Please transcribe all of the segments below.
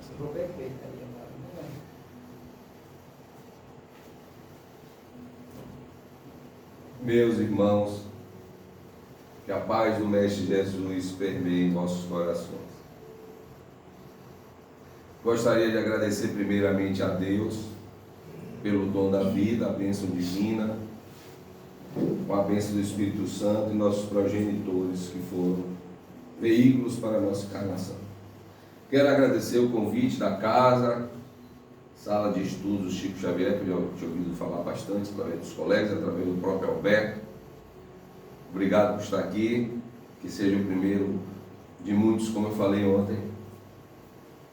Ficou perfeito ali, amado. Meus irmãos, que a paz do Mestre Jesus permeie nossos corações. Gostaria de agradecer primeiramente a Deus pelo dom da vida, a bênção divina, com a bênção do Espírito Santo e nossos progenitores que foram veículos para a nossa encarnação. Quero agradecer o convite da casa, sala de estudos Chico Xavier, que eu tinha ouvido falar bastante através dos colegas, através do próprio Alberto. Obrigado por estar aqui, que seja o primeiro de muitos, como eu falei ontem,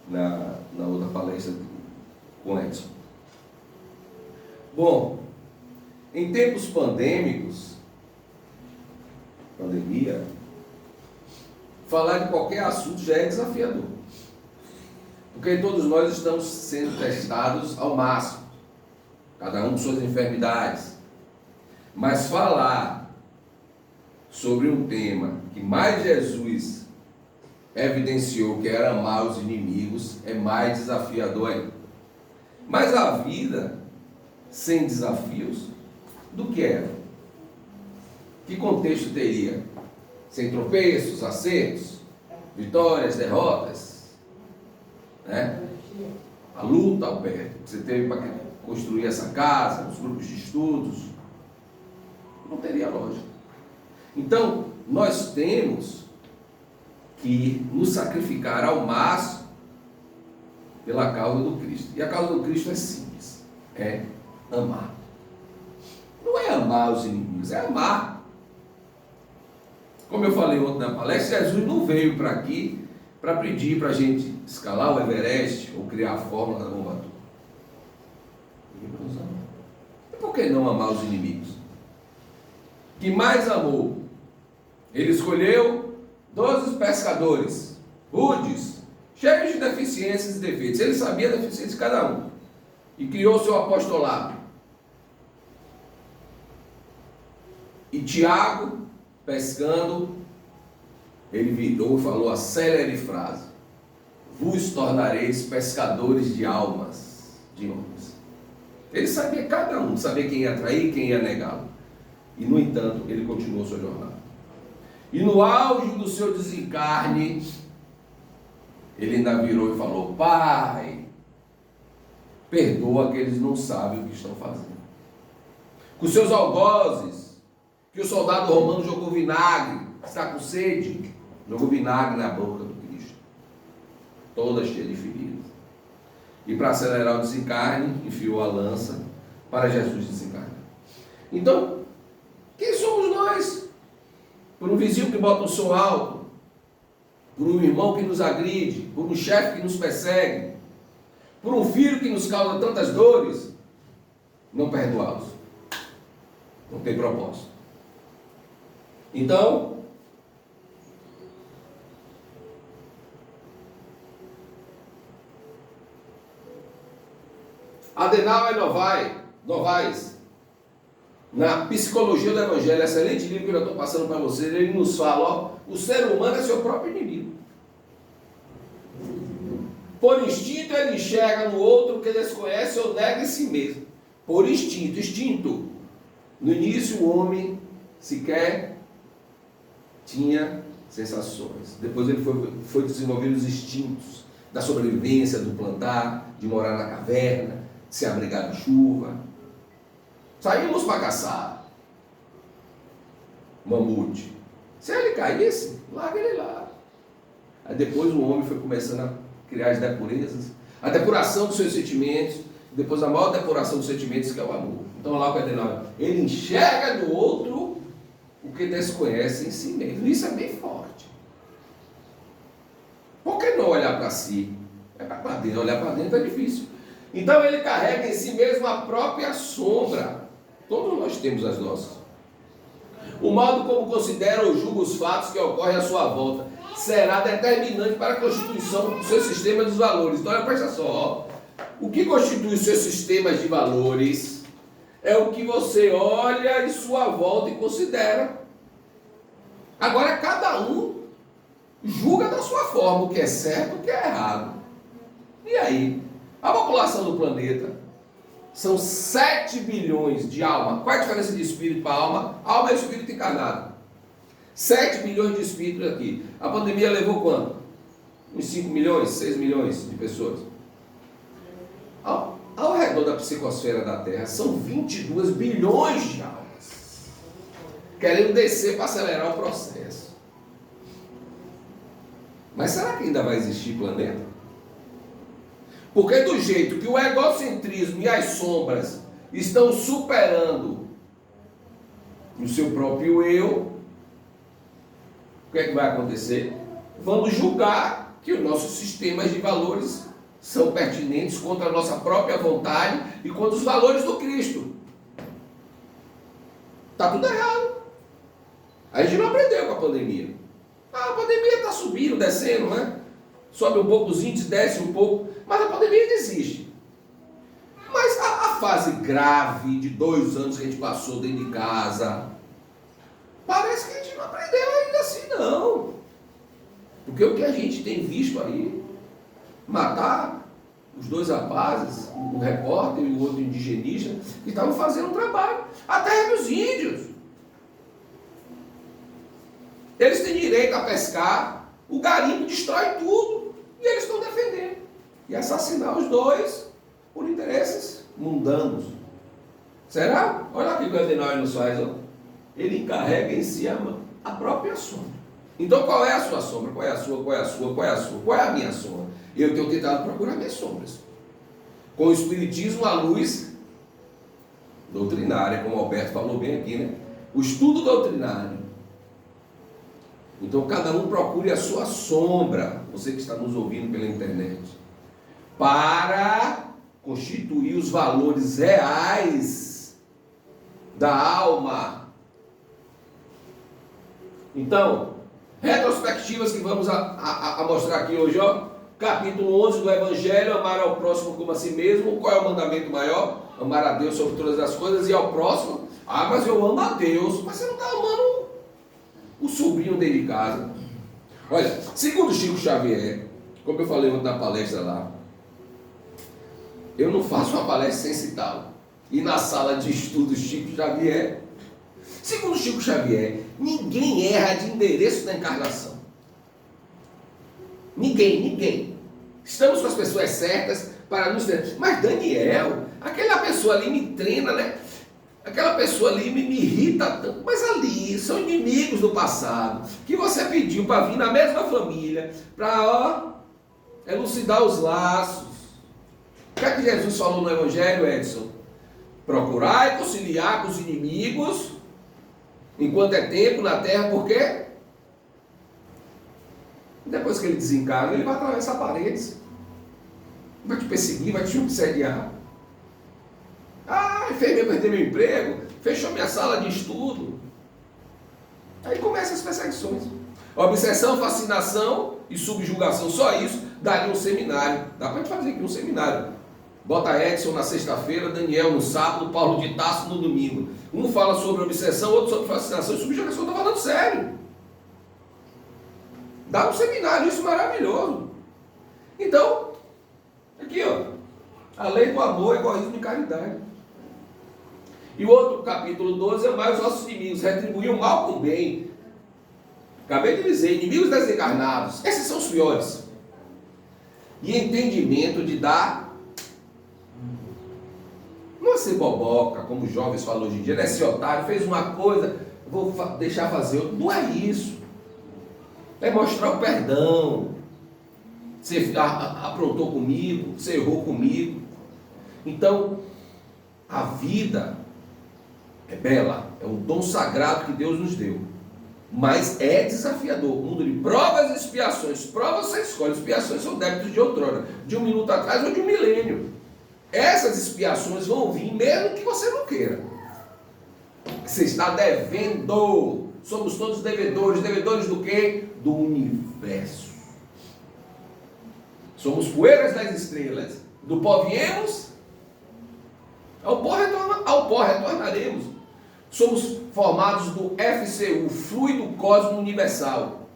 na outra palestra com o Edson. Bom, em tempos pandêmicos, pandemia, falar de qualquer assunto já é desafiador. Porque todos nós estamos sendo testados ao máximo, cada um com suas enfermidades. Mas falar sobre um tema que mais Jesus evidenciou, que era amar os inimigos, é mais desafiador ainda. Mas a vida sem desafios, do que era? Que contexto teria? Sem tropeços, acertos, vitórias, derrotas, né? A luta, Alberto, que você teve para construir essa casa, os grupos de estudos, não teria lógica. Então, nós temos que nos sacrificar ao máximo pela causa do Cristo. E a causa do Cristo é simples, é amar. Não é amar os inimigos, é amar. Como eu falei ontem na palestra, Jesus não veio para aqui para pedir para a gente escalar o Everest ou criar a fórmula da bomba atômica. E por que não amar os inimigos? Que mais amou? Ele escolheu 12 pescadores, rudes, cheios de deficiências e defeitos. Ele sabia a deficiência de cada um. E criou seu apostolado. E Tiago, pescando, ele virou e falou a célere frase: vos tornareis pescadores de almas, de homens. Ele sabia cada um, sabia quem ia atrair, quem ia negá-lo. E, no entanto, ele continuou sua jornada. E no auge do seu desencarne, ele ainda virou e falou: Pai, perdoa que eles não sabem o que estão fazendo. Com seus algozes, que o soldado romano jogou vinagre, está com sede, jogou vinagre na boca do Cristo, toda cheia de feridas. E para acelerar o desencarne, enfiou a lança para Jesus desencarnar. Então, quem somos nós? Por um vizinho que bota um som alto, por um irmão que nos agride, por um chefe que nos persegue, por um filho que nos causa tantas dores, não perdoá-los. Não tem propósito. Então, Adenauer Novaes, na Psicologia do Evangelho, excelente livro que eu estou passando para vocês, ele nos fala, ó, o ser humano é seu próprio inimigo. Por instinto ele enxerga no outro que desconhece ou nega em si mesmo. Por instinto. No início o homem sequer tinha sensações. Depois ele foi desenvolvendo os instintos da sobrevivência, do plantar, de morar na caverna, de se abrigar de chuva. Saímos para caçar mamute. Se ele caísse, larga ele lá. Aí depois o homem foi começando a criar as depurezas, a depuração dos seus sentimentos, depois a maior depuração dos sentimentos, que é o amor. Então lá o Adenauer, ele enxerga no outro o que desconhece em si mesmo. Isso é bem forte. Por que não olhar para si? É para dentro. Olhar para dentro é difícil. Então ele carrega em si mesmo a própria sombra. Todos nós temos as nossas. O modo como considera ou julga os fatos que ocorrem à sua volta será determinante para a constituição do seu sistema de valores. Então, presta só, ó. O que constitui os seus sistemas de valores é o que você olha em sua volta e considera. Agora, cada um julga da sua forma o que é certo e o que é errado. E aí? A população do planeta são 7 bilhões de alma. Qual é a diferença de espírito para alma? Alma é espírito encarnado. 7 bilhões de espíritos aqui. A pandemia levou quanto? Uns 5 milhões, 6 milhões de pessoas. Ao redor da psicosfera da Terra são 22 bilhões de almas querendo descer para acelerar o processo. Mas será que ainda vai existir planeta? Porque do jeito que o egocentrismo e as sombras estão superando o seu próprio eu, o que é que vai acontecer? Vamos julgar que os nossos sistemas de valores são pertinentes contra a nossa própria vontade e contra os valores do Cristo. Está tudo errado. A gente não aprendeu com a pandemia. A pandemia está subindo, descendo, né? Sobe um pouco os índices, desce um pouco, mas a pandemia ainda existe. Mas a fase grave de 2 anos que a gente passou dentro de casa, parece que a gente não aprendeu ainda assim, não. Porque o que a gente tem visto aí, matar os 2 rapazes, um repórter e o outro indigenista, que estavam fazendo um trabalho. A terra dos índios. Eles têm direito a pescar, o garimpo destrói tudo, e eles estão defendendo. E assassinar os 2 por interesses mundanos. Será? Olha aqui o que o Adenauer nos faz, ó. Ele encarrega em si a própria sombra. Então qual é a sua sombra? Qual é a sua? Qual é a sua? Qual é a sua? Qual é a minha sombra? Eu tenho tentado procurar minhas sombras. Com o Espiritismo, a luz doutrinária, como o Alberto falou bem aqui, né? O estudo doutrinário. Então cada um procure a sua sombra, você que está nos ouvindo pela internet, para constituir os valores reais da alma. Então, retrospectivas que vamos a mostrar aqui hoje, ó. Capítulo 11 do Evangelho, amar ao próximo como a si mesmo. Qual é o mandamento maior? Amar a Deus sobre todas as coisas e ao próximo. Ah, mas eu amo a Deus. Mas você não está amando o sobrinho dele de casa. Olha, segundo Chico Xavier, como eu falei ontem na palestra lá, eu não faço uma palestra sem citá-lo. E na sala de estudo Chico Xavier, segundo Chico Xavier, ninguém erra de endereço da encarnação. Ninguém. Estamos com as pessoas certas para nos treinar. Mas Daniel, aquela pessoa ali me treina, né? Aquela pessoa ali me irrita tanto. Mas ali são inimigos do passado, que você pediu para vir na mesma família, para elucidar os laços. O que é que Jesus falou no Evangelho, Edson? Procurar e conciliar com os inimigos, enquanto é tempo na terra, por quê? Depois que ele desencarna, ele vai atravessar paredes, vai te perseguir, vai te obsediar. Ah, fez eu perder meu emprego, fechou minha sala de estudo. Aí começam as perseguições. Obsessão, fascinação e subjugação, só isso daria um seminário. Dá para a gente fazer aqui um seminário. Bota Edson na sexta-feira, Daniel no sábado, Paulo de Tarso no domingo. Um fala sobre obsessão, outro sobre fascinação e subjugação. Estou falando sério. Dá um seminário, isso maravilhoso. Então, aqui ó, a lei do amor, egoísmo e caridade. E o outro capítulo 12, amar os nossos inimigos, retribuir o mal com o bem. Acabei de dizer, inimigos desencarnados, esses são os piores. E entendimento de dar, não é ser boboca, como os jovens falam hoje em dia, né? Esse otário fez uma coisa, vou deixar fazer outra. Não é isso. É mostrar o perdão. Você aprontou comigo, você errou comigo. Então, a vida é bela, é um dom sagrado que Deus nos deu. Mas é desafiador. Mundo de provas e expiações. Provas você escolhe, expiações são débitos de outrora, de um minuto atrás ou de um milênio. Essas expiações vão vir mesmo que você não queira. Você está devendo. Somos todos devedores. Devedores do quê? Do universo. Somos poeiras das estrelas. Do pó viemos, ao pó retornaremos. Somos formados do FCU, fluido cósmico universal.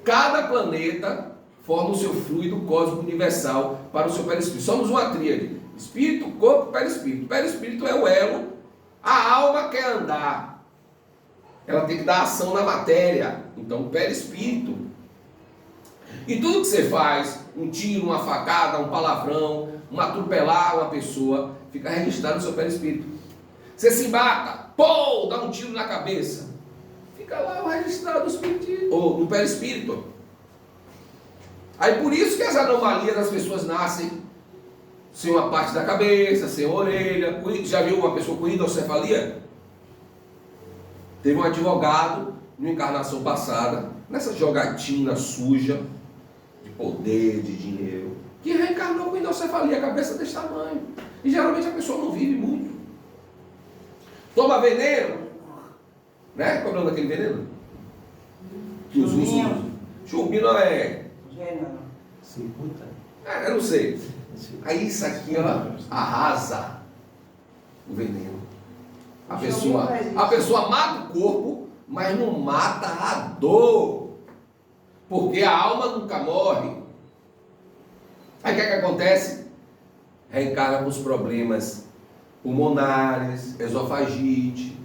Cada planeta forma o seu fluido cósmico universal para o seu perispírito. Somos uma tríade: espírito, corpo, perispírito. Perispírito é o elo. A alma quer andar, ela tem que dar ação na matéria. Então, perispírito. E tudo que você faz, um tiro, uma facada, um palavrão, um atropelar uma pessoa, fica registrado no seu perispírito. Você se mata, pô, dá um tiro na cabeça, fica lá o registrado no espírito, ou no perispírito. Aí por isso que as anomalias das pessoas nascem sem uma parte da cabeça, sem a orelha. Já viu uma pessoa com hidrocefalia? Teve um advogado, numa encarnação passada, nessa jogatina suja, de poder, de dinheiro, que reencarnou com hidrocefalia, a cabeça desse tamanho. E geralmente a pessoa não vive muito. Toma veneno, né? Qual é o nome daquele veneno? Que os usam. Chumbinho é... Cicuta. Eu não sei. Aí isso aqui, ó, arrasa o veneno. A pessoa mata o corpo, mas não mata a dor. Porque a alma nunca morre. Aí o que acontece? Reencarna com os problemas pulmonares, esofagite.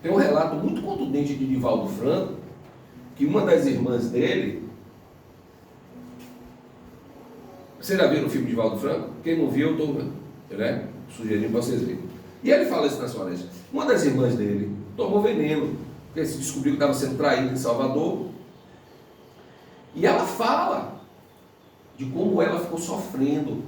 Tem um relato muito contundente de Divaldo Franco, que uma das irmãs dele... Você já viu o filme de Divaldo Franco? Quem não viu, eu estou sugerindo para vocês verem. E ele fala isso na sua palestra. Uma das irmãs dele tomou veneno, porque se descobriu que estava sendo traída em Salvador. E ela fala de como ela ficou sofrendo,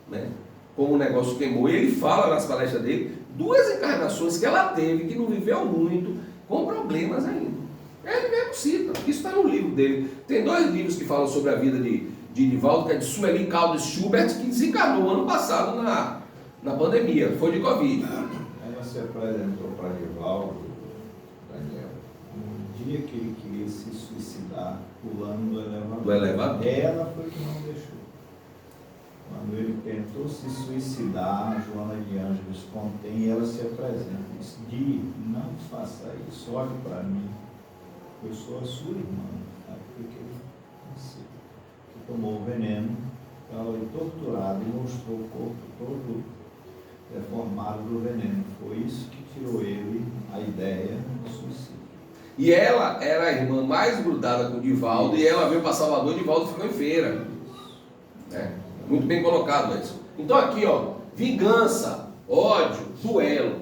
né? Como o negócio queimou. E ele fala nas palestras dele 2 encarnações que ela teve, que não viveu muito, com problemas ainda. Ele mesmo cita, isso está no livro dele. Tem 2 livros que falam sobre a vida de Divaldo, que é de Sueli Caldas Schubert, que desencarnou ano passado na pandemia, foi de Covid. Aí você apresentou para Divaldo, Daniel, um dia que ele queria se suicidar pulando do elevador. Ela foi que não deixou. Quando ele tentou se suicidar, a Joana de Ângeles contém e ela se apresenta. Diz: Di, não faça isso, olhe para mim. Eu sou a sua irmã. Sabe por que tomou o veneno, estava torturado e mostrou o corpo todo deformado do veneno. Foi isso que tirou ele a ideia do suicídio. E ela era a irmã mais grudada com o Divaldo, e ela veio para Salvador e Divaldo ficou em feira. Muito bem colocado, Edson. Então aqui, ó, vingança, ódio, duelo.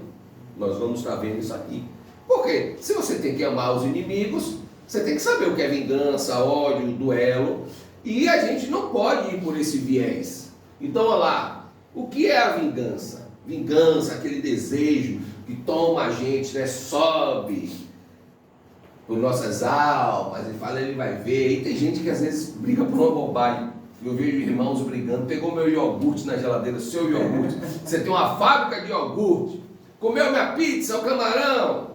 Nós vamos estar vendo isso aqui. Porque se você tem que amar os inimigos, você tem que saber o que é vingança, ódio, duelo. E a gente não pode ir por esse viés. Então, olha lá, o que é a vingança? Vingança, aquele desejo que toma a gente, né? Sobe por nossas almas, e fala, ele vai ver. E tem gente que às vezes briga por uma bobagem. Eu vejo irmãos brigando, pegou meu iogurte na geladeira, seu iogurte. Você tem uma fábrica de iogurte, comeu minha pizza, o camarão.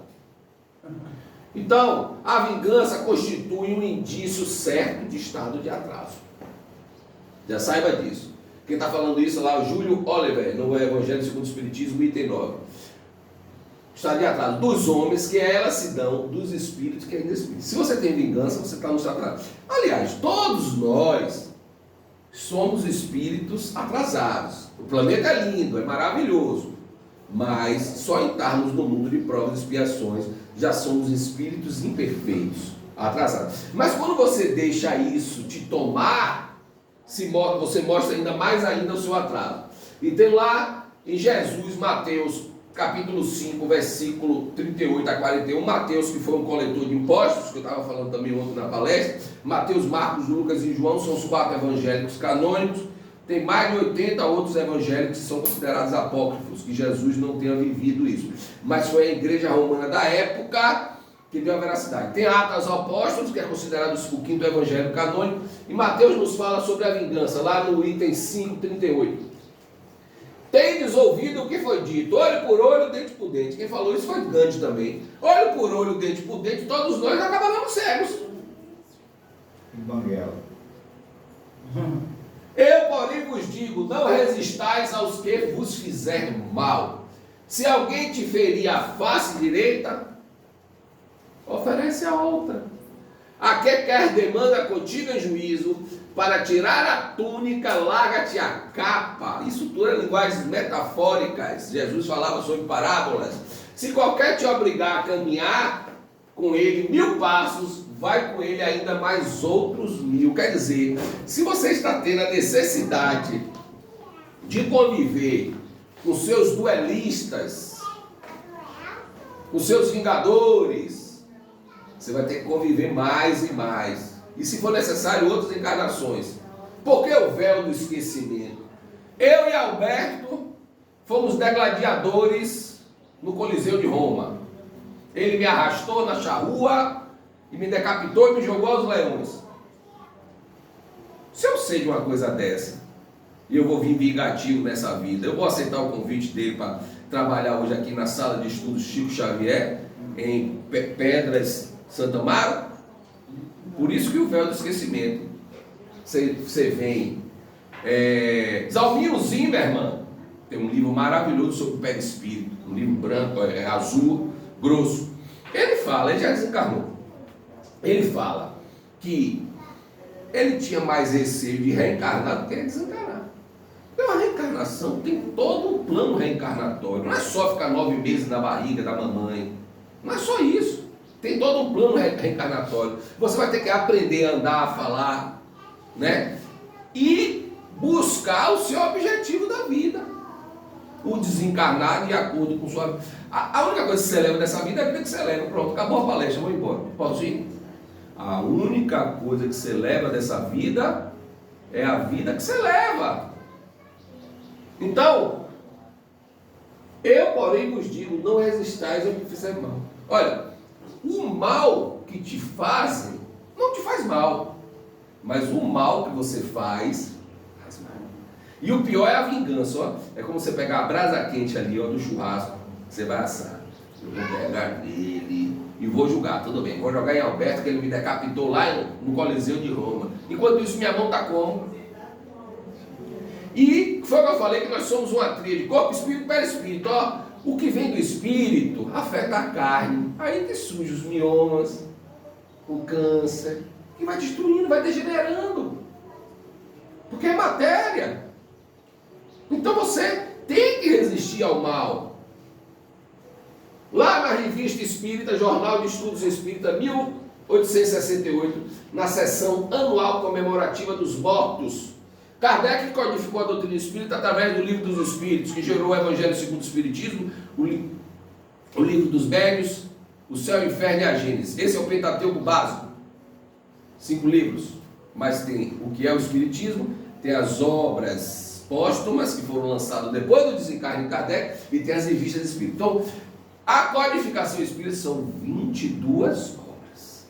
Então, a vingança constitui um indício certo de estado de atraso. Já saiba disso. Quem está falando isso é lá, o Júlio Oliver, no Evangelho segundo o Espiritismo, item 9. Estado de atraso dos homens, que é a elacidão dos espíritos, que é inespírito. Se você tem vingança, você está no estado de atraso. Aliás, todos nós somos espíritos atrasados. O planeta é lindo, é maravilhoso. Mas só em estarmos no mundo de provas e expiações, já somos espíritos imperfeitos, atrasados. Mas quando você deixa isso te tomar, você mostra ainda mais ainda o seu atraso. E tem lá em Jesus, Mateus, capítulo 5, versículo 38 a 41, Mateus, que foi um coletor de impostos, que eu estava falando também ontem na palestra, Mateus, Marcos, Lucas e João são os 4 evangélicos canônicos. Tem mais de 80 outros evangélicos que são considerados apócrifos, que Jesus não tenha vivido isso. Mas foi a igreja romana da época que deu a veracidade. Tem Atos aos Apóstolos, que é considerado o 5º evangelho canônico, e Mateus nos fala sobre a vingança, lá no item 5:38. Tendes ouvido o que foi dito, olho por olho, dente por dente. Quem falou isso foi Gandhi também. Olho por olho, dente por dente, todos nós acabamos cegos. E Banguela. Eu, porém, vos digo, não resistais aos que vos fizerem mal. Se alguém te ferir a face direita, oferece a outra. A que quer demanda contigo em juízo, para tirar a túnica, larga-te a capa. Isso tudo é linguagens metafóricas. Jesus falava sobre parábolas. Se qualquer te obrigar a caminhar com ele 1000 passos, vai com ele ainda mais outros 1000. Quer dizer, se você está tendo a necessidade de conviver com seus duelistas, com seus vingadores, você vai ter que conviver mais e mais. E se for necessário, outras encarnações. Por que o véu do esquecimento? Eu e Alberto fomos degladiadores no Coliseu de Roma. Ele me arrastou na charrua e me decapitou e me jogou aos leões. Se eu sei de uma coisa dessa, e eu vou vir vingativo nessa vida, eu vou aceitar o convite dele para trabalhar hoje aqui na sala de estudos Chico Xavier, em Pedras, Santo Amaro? Por isso que o véu do esquecimento. Você vem. Zalmiro Zimmermann tem um livro maravilhoso sobre o perispírito, um livro branco, azul, grosso. Ele fala, ele já desencarnou. Ele fala que ele tinha mais receio de reencarnar do que de desencarnar. Então a reencarnação tem todo um plano reencarnatório. Não é só ficar 9 meses na barriga da mamãe. Não é só isso. Tem todo um plano reencarnatório. Você vai ter que aprender a andar, a falar, né? E buscar o seu objetivo da vida. O desencarnar de acordo com sua... A única coisa que você leva dessa vida é a vida que você leva. Pronto, acabou a palestra, vou embora. Posso ir? A única coisa que você leva dessa vida é a vida que você leva. Então, eu, porém, vos digo, não resistais ao que fizer mal. Olha, o mal que te fazem não te faz mal, mas o mal que você faz mal. E o pior é a vingança, ó. É como você pegar a brasa quente ali, ó, do churrasco, você vai assar. Eu vou pegar dele e vou julgar, tudo bem. Vou jogar em Alberto, que ele me decapitou lá no Coliseu de Roma. Enquanto isso, minha mão está como? E foi o que eu falei, que nós somos uma tríade, corpo, espírito, perispírito, ó. O que vem do espírito afeta a carne. Aí que surge os miomas, o câncer, que vai destruindo, vai degenerando. Porque é matéria. Então você tem que resistir ao mal. Lá na Revista Espírita, Jornal de Estudos Espírita, 1868, na sessão anual comemorativa dos mortos, Kardec codificou a doutrina espírita através do Livro dos Espíritos, que gerou o Evangelho segundo o Espiritismo, o Livro dos Médiuns, o Céu, o Inferno e a Gênese. Esse é o Pentateuco básico. 5 livros. Mas tem o que é o Espiritismo, tem as obras póstumas, que foram lançadas depois do desencarne de Kardec, e tem as revistas espíritas. Então, a codificação espírita são 22 obras.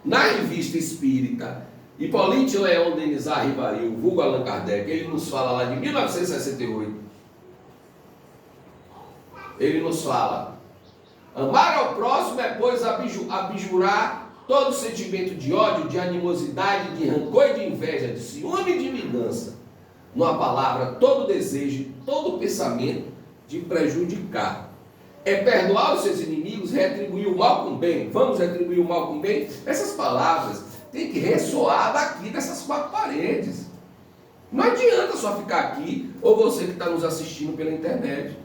Na Revista Espírita, Hippolyte Leon Denis Rivaril, vulgo Allan Kardec, ele nos fala lá de 1968. Ele nos fala: amar ao próximo é, pois, abjurar todo sentimento de ódio, de animosidade, de rancor e de inveja, de ciúme e de vingança. Numa palavra, todo desejo, todo pensamento de prejudicar. É perdoar os seus inimigos, retribuir o mal com bem. Vamos retribuir o mal com bem? Essas palavras tem que ressoar daqui dessas 4 paredes. Não adianta só ficar aqui, ou você que está nos assistindo pela internet.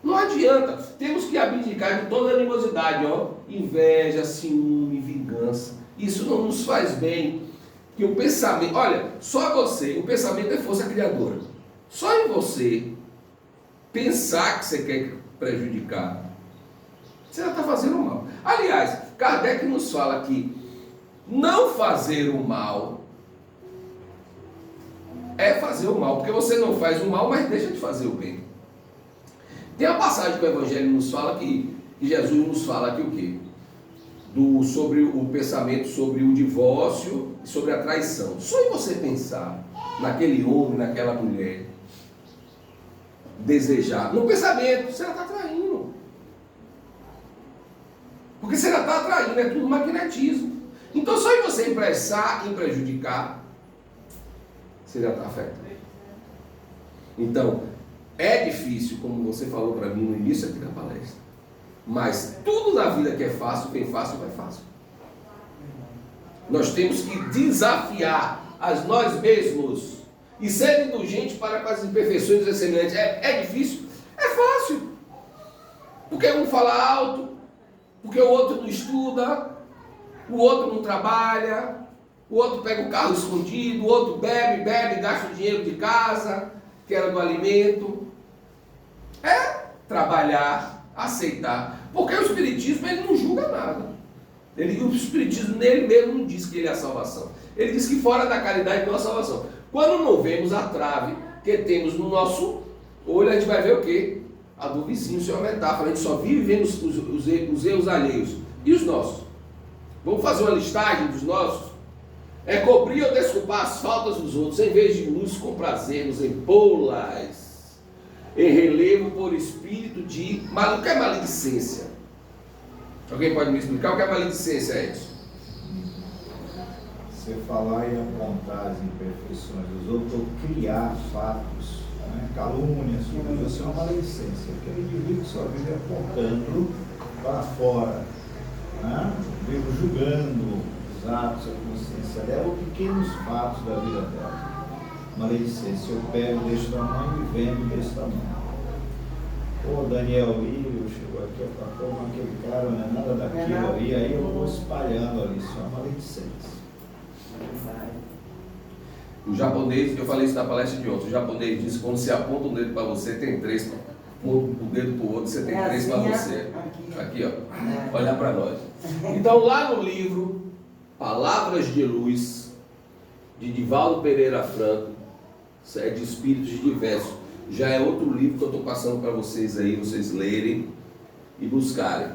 Não adianta. Temos que abdicar de toda animosidade, ó. Inveja, ciúme, vingança. Isso não nos faz bem. Que o pensamento, olha, só você, o pensamento é força criadora. Só em você pensar que você quer prejudicar, você já está fazendo mal. Aliás, Kardec nos fala que não fazer o mal é fazer o mal, porque você não faz o mal, mas deixa de fazer o bem. Tem a passagem que o Evangelho nos fala que Jesus nos fala aqui o quê? Sobre o pensamento sobre o divórcio e sobre a traição. Só em você pensar naquele homem, naquela mulher, desejar, no pensamento, você já está traindo. Porque você já está atraindo, é tudo magnetismo. Então só em você impressar e prejudicar, você já está afetando. Então, é difícil, como você falou para mim no início aqui da palestra. Mas tudo na vida que é fácil, vem fácil, vai fácil. Nós temos que desafiar a nós mesmos e ser indulgente para com as imperfeições e semelhantes. É difícil? É fácil. Porque um fala alto, porque o outro não estuda, o outro não trabalha, o outro pega o carro escondido, o outro bebe, gasta o dinheiro de casa, que era do alimento. É trabalhar, aceitar. Porque o Espiritismo, ele não julga nada. O Espiritismo nele mesmo não diz que ele é a salvação. Ele diz que fora da caridade não há salvação. Quando não vemos a trave que temos no nosso olho, a gente vai ver o quê? A do vizinho, isso é uma metáfora. A gente só vive vendo os erros alheios. E os nossos? Vamos fazer uma listagem dos nossos? É cobrir ou desculpar as faltas dos outros, em vez de nos comprazermos em pô-las em relevo por espírito de... O que é maledicência? Alguém pode me explicar o que é maledicência, Edson? Você falar e apontar as imperfeições dos outros, ou criar fatos, né? Calúnias, isso é uma maledicência. Aquele indivíduo só vive apontando para fora, né? Vive julgando os atos, a consciência dela, ou pequenos fatos da vida dela. Maledicência, eu pego deste tamanho e vendo desse tamanho. Pô, Daniel Lírio chegou aqui, como aquele cara, não é nada daquilo ali, aí eu vou espalhando ali, isso é uma maledicência. O japonês, eu falei isso na palestra de ontem, o japonês disse que quando você aponta um dedo para você, tem três, o dedo para o outro, você tem três para você. Aqui, ó, olhar para nós. Então, lá no livro Palavras de Luz, de Divaldo Pereira Franco, é de espíritos diversos, já é outro livro que eu estou passando para vocês aí, vocês lerem e buscarem.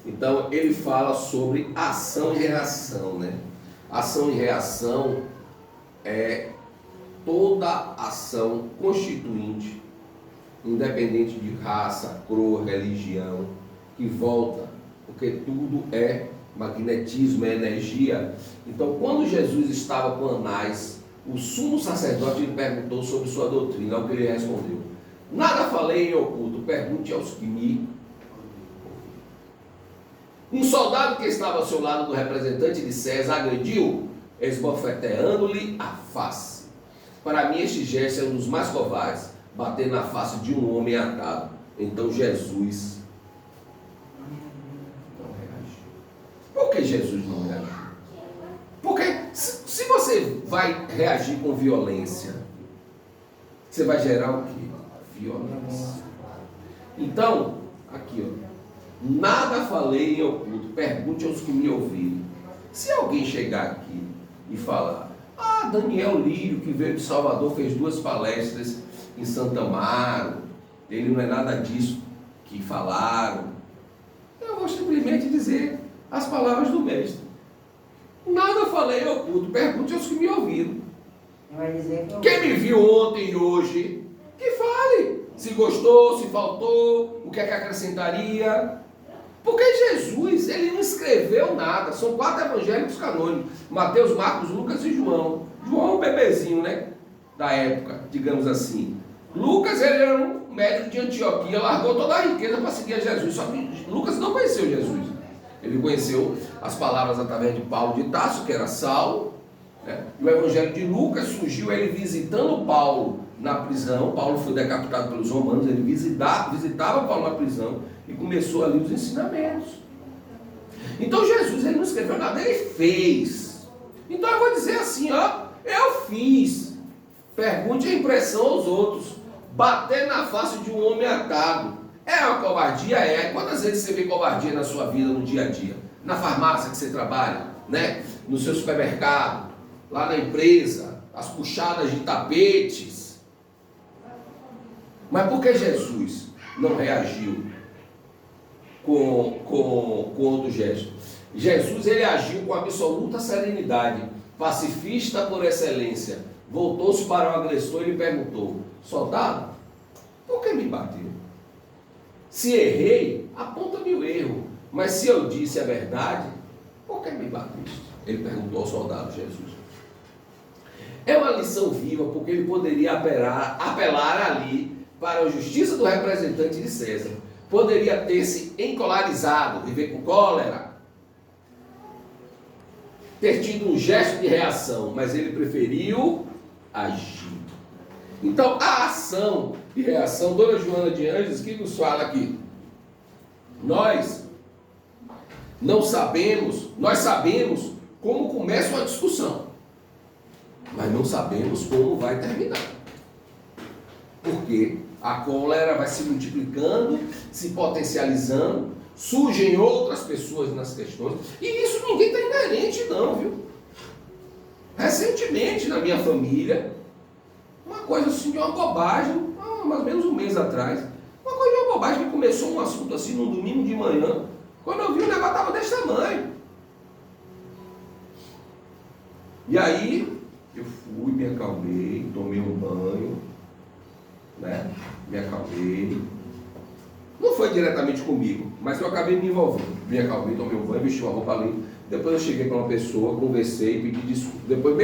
Então, ele fala sobre ação e reação, né? Ação e reação é toda ação constituinte, independente de raça, cor, religião, que volta, porque tudo é magnetismo, é energia. Então, quando Jesus estava com Anás, o sumo sacerdote lhe perguntou sobre sua doutrina, ao que ele respondeu: nada falei em oculto, pergunte aos que me... Um soldado que estava ao seu lado do representante de César agrediu, esbofeteando-lhe a face. Para mim, este gesto é um dos mais covardes, bater na face de um homem atado. Então Jesus não reagiu. Por que Jesus não reagiu? Porque se você vai reagir com violência, você vai gerar o quê? Violência. Então, aqui, ó. Nada falei em oculto, pergunte aos que me ouvirem. Se alguém chegar aqui e falar: Daniel Lírio, que veio de Salvador, fez 2 palestras em Santa Amaro, ele não é nada disso que falaram, eu vou simplesmente dizer as palavras do mestre. Nada falei em oculto, pergunte aos que me ouviram. Quem me viu ontem e hoje, que fale. Se gostou, se faltou, o que é que acrescentaria. Porque Jesus, ele não escreveu nada. São 4 evangélicos canônicos: Mateus, Marcos, Lucas e João. João é um bebezinho, né? Da época, digamos assim. Lucas, ele era um médico de Antioquia, largou toda a riqueza para seguir a Jesus. Só que Lucas não conheceu Jesus. Ele conheceu as palavras através de Paulo de Tarso, que era Saulo, né? E o evangelho de Lucas surgiu ele visitando Paulo na prisão. Paulo foi decapitado pelos romanos, ele visitava Paulo na prisão e começou ali os ensinamentos. Então Jesus, ele não escreveu nada, ele fez. Então eu vou dizer assim, eu fiz. Pergunte a impressão aos outros. Bater na face de um homem atado é uma covardia? É. Quantas vezes você vê covardia na sua vida, no dia a dia? Na farmácia que você trabalha, né? No seu supermercado, lá na empresa, as puxadas de tapetes. Mas por que Jesus não reagiu com outro gesto? Jesus, ele agiu com absoluta serenidade, pacifista por excelência. Voltou-se para o agressor e lhe perguntou: soldado, por que me bateu? Se errei, aponta-me o erro. Mas se eu disse a verdade, por que me bateste? Ele perguntou ao soldado Jesus. É uma lição viva, porque ele poderia apelar ali para a justiça do representante de César. Poderia ter se encolarizado, viver com cólera. ter tido um gesto de reação, mas ele preferiu agir. Então, a ação e reação, Dona Joana de Anjos, que nos fala aqui, nós sabemos como começa uma discussão, mas não sabemos como vai terminar. Porque a cólera vai se multiplicando, se potencializando, surgem outras pessoas nas questões, e isso ninguém está inerente não, viu? Recentemente, na minha família, uma coisa assim de uma bobagem, mais ou menos um mês atrás, uma coisa de uma bobagem que começou um assunto assim num domingo de manhã, quando eu vi o negócio estava desse tamanho. E aí, eu fui, me acalmei, tomei um banho, né? Me acalmei. Não foi diretamente comigo, mas eu acabei me envolvendo. Me acalmei, tomei um banho, vesti uma roupa limpa. Depois eu cheguei para uma pessoa, conversei, pedi desculpa. Depois,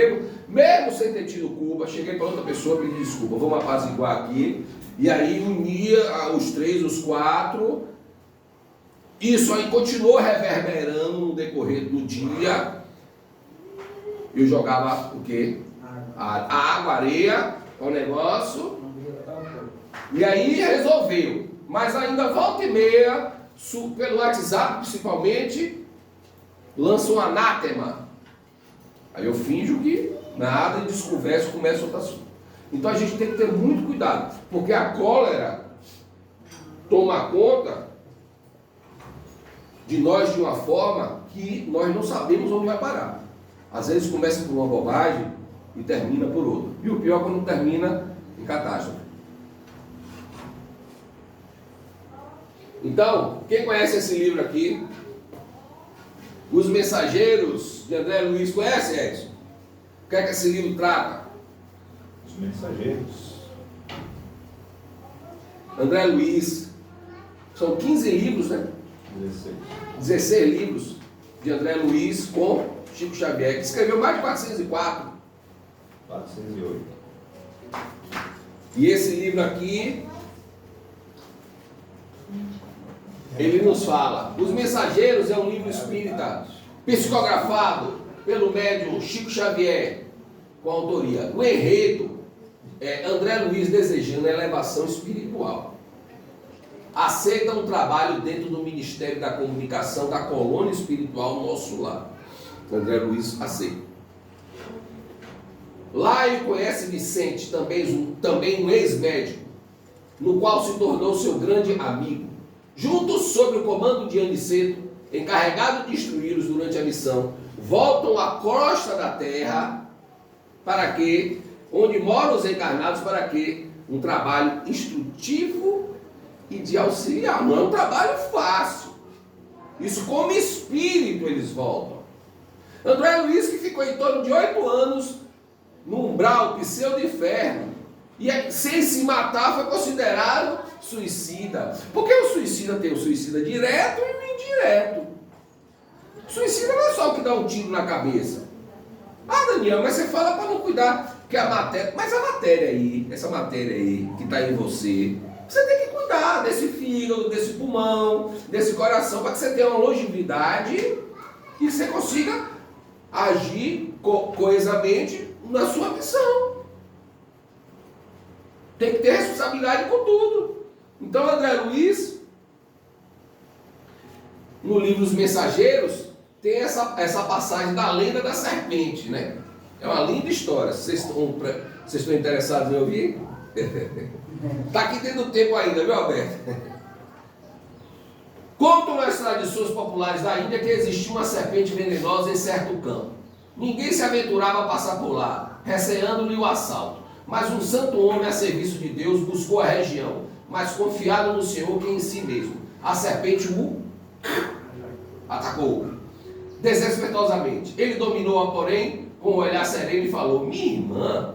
mesmo sem ter tido culpa, cheguei para outra pessoa, pedi desculpa. Vamos apaziguar aqui. E aí unia os 3, os 4. Isso aí continuou reverberando no decorrer do dia. Eu jogava o quê? Água, areia, o negócio. E aí resolveu. Mas ainda volta e meia, pelo WhatsApp principalmente, lança um anátema. Aí eu finjo que nada, e desconverso, começa outro assunto. Então a gente tem que ter muito cuidado, porque a cólera toma conta de nós de uma forma que nós não sabemos onde vai parar. Às vezes começa por uma bobagem e termina por outra. E o pior é quando termina em catástrofe. Então, quem conhece esse livro aqui? Os Mensageiros, de André Luiz, conhece, Edson? O que é que esse livro trata? Os Mensageiros. André Luiz, são 15 livros, né? 16 livros de André Luiz com Chico Xavier, que escreveu mais de 404. 408. E esse livro aqui, ele nos fala, Os Mensageiros é um livro espírita, psicografado pelo médium Chico Xavier, com autoria. O enredo é André Luiz desejando elevação espiritual. Aceita um trabalho dentro do Ministério da Comunicação da Colônia Espiritual Nosso Lar. André Luiz aceita. Lá ele conhece Vicente, também um ex-médico, no qual se tornou seu grande amigo. Juntos, sob o comando de Aniceto, encarregado de instruí-los durante a missão, voltam à crosta da terra, para que, onde moram os encarnados, para que um trabalho instrutivo e de auxiliar. Não é um trabalho fácil. Isso como espírito eles voltam. André Luiz, que ficou em torno de 8 anos no umbral pseudo-inferno, e sem se matar foi considerado suicida. Porque o suicida tem o suicida direto e o indireto. O suicida não é só o que dá um tiro na cabeça. Ah, Daniel, mas você fala para não cuidar, que a matéria... Mas a matéria aí, essa matéria aí, que está em você, você tem que cuidar desse fígado, desse pulmão, desse coração, para que você tenha uma longevidade e você consiga agir coesamente na sua missão. Tem que ter responsabilidade com tudo. Então, André Luiz, no livro Os Mensageiros, tem essa passagem da lenda da serpente, né? É uma linda história. Vocês estão interessados em ouvir? Está aqui dentro do tempo ainda, viu, Alberto? Contam nas tradições populares da Índia que existia uma serpente venenosa em certo campo. Ninguém se aventurava a passar por lá, receando-lhe o assalto. Mas um santo homem a serviço de Deus buscou a região, mas confiado no Senhor que em si mesmo. A serpente o atacou desrespeitosamente. Ele dominou-a, porém, com um olhar sereno e falou: minha irmã,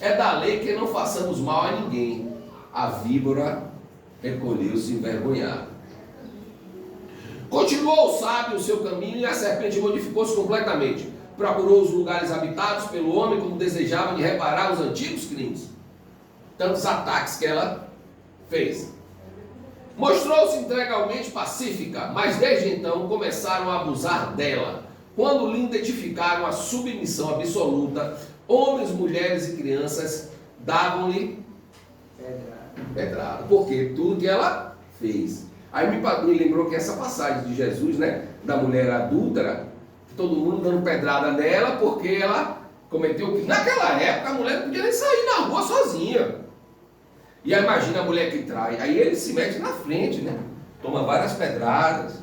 é da lei que não façamos mal a ninguém. A víbora recolheu-se envergonhada. Continuou o sábio o seu caminho e a serpente modificou-se completamente. Procurou os lugares habitados pelo homem como desejava de reparar os antigos crimes. Tantos ataques que ela fez. Mostrou-se integralmente pacífica, mas desde então começaram a abusar dela. quando lhe identificaram a submissão absoluta, homens, mulheres e crianças davam-lhe pedrada. Porque tudo que ela fez. Aí me lembrou que essa passagem de Jesus, né, da mulher adúltera, todo mundo dando pedrada nela porque ela cometeu o que? Naquela época a mulher não podia nem sair na rua sozinha. E aí imagina a mulher que trai. Aí ele se mete na frente, né? Toma várias pedradas.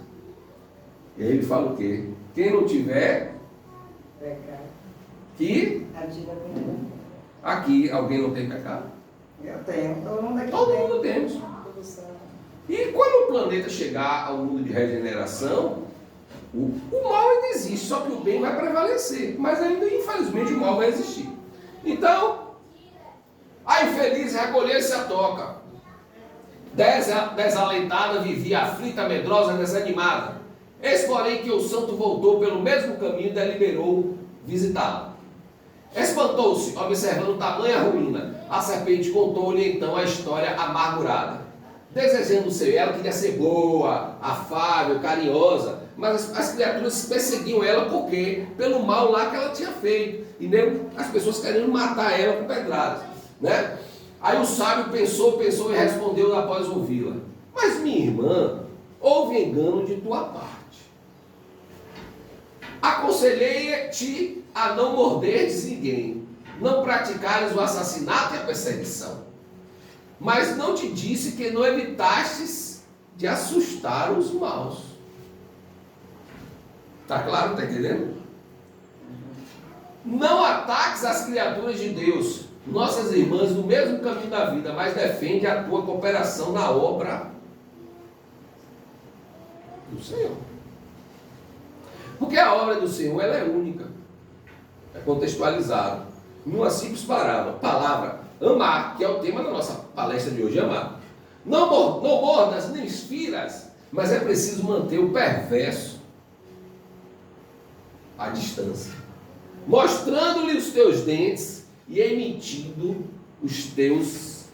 E aí ele fala o quê? Quem não tiver, que aqui alguém não tem pecado? Eu tenho, todo mundo aqui Todo tem. mundo temos. Tudo certo. E quando o planeta chegar ao mundo de regeneração, o mal ainda existe, só que o bem vai prevalecer. Mas ainda, infelizmente, o mal vai existir. Então, a infeliz recolheu-se à toca. Desalentada, vivia aflita, medrosa, desanimada. Eis, porém, que o santo voltou pelo mesmo caminho e deliberou visitá-la. Espantou-se, observando tamanha ruína. A serpente contou-lhe então a história amargurada. Desejando ser, ela queria ser boa, afável, carinhosa, mas as criaturas perseguiam ela porque pelo mal lá que ela tinha feito, e nem as pessoas querendo matar ela com pedradas, né? Aí o sábio pensou e respondeu após ouvi-la: mas minha irmã, houve engano de tua parte. Aconselhei-te a não morderes ninguém, não praticares o assassinato e a perseguição. Mas não te disse que não evitastes de assustar os maus. Tá claro? Tá entendendo? Não ataques as criaturas de Deus, nossas irmãs, no mesmo caminho da vida, mas defende a tua cooperação na obra do Senhor. Porque a obra do Senhor, ela é única. É contextualizada. Numa simples palavra, amar, que é o tema da nossa palestra de hoje, amar. Não mordas nem firas, mas é preciso manter o perverso à distância, mostrando-lhe os teus dentes e emitindo os teus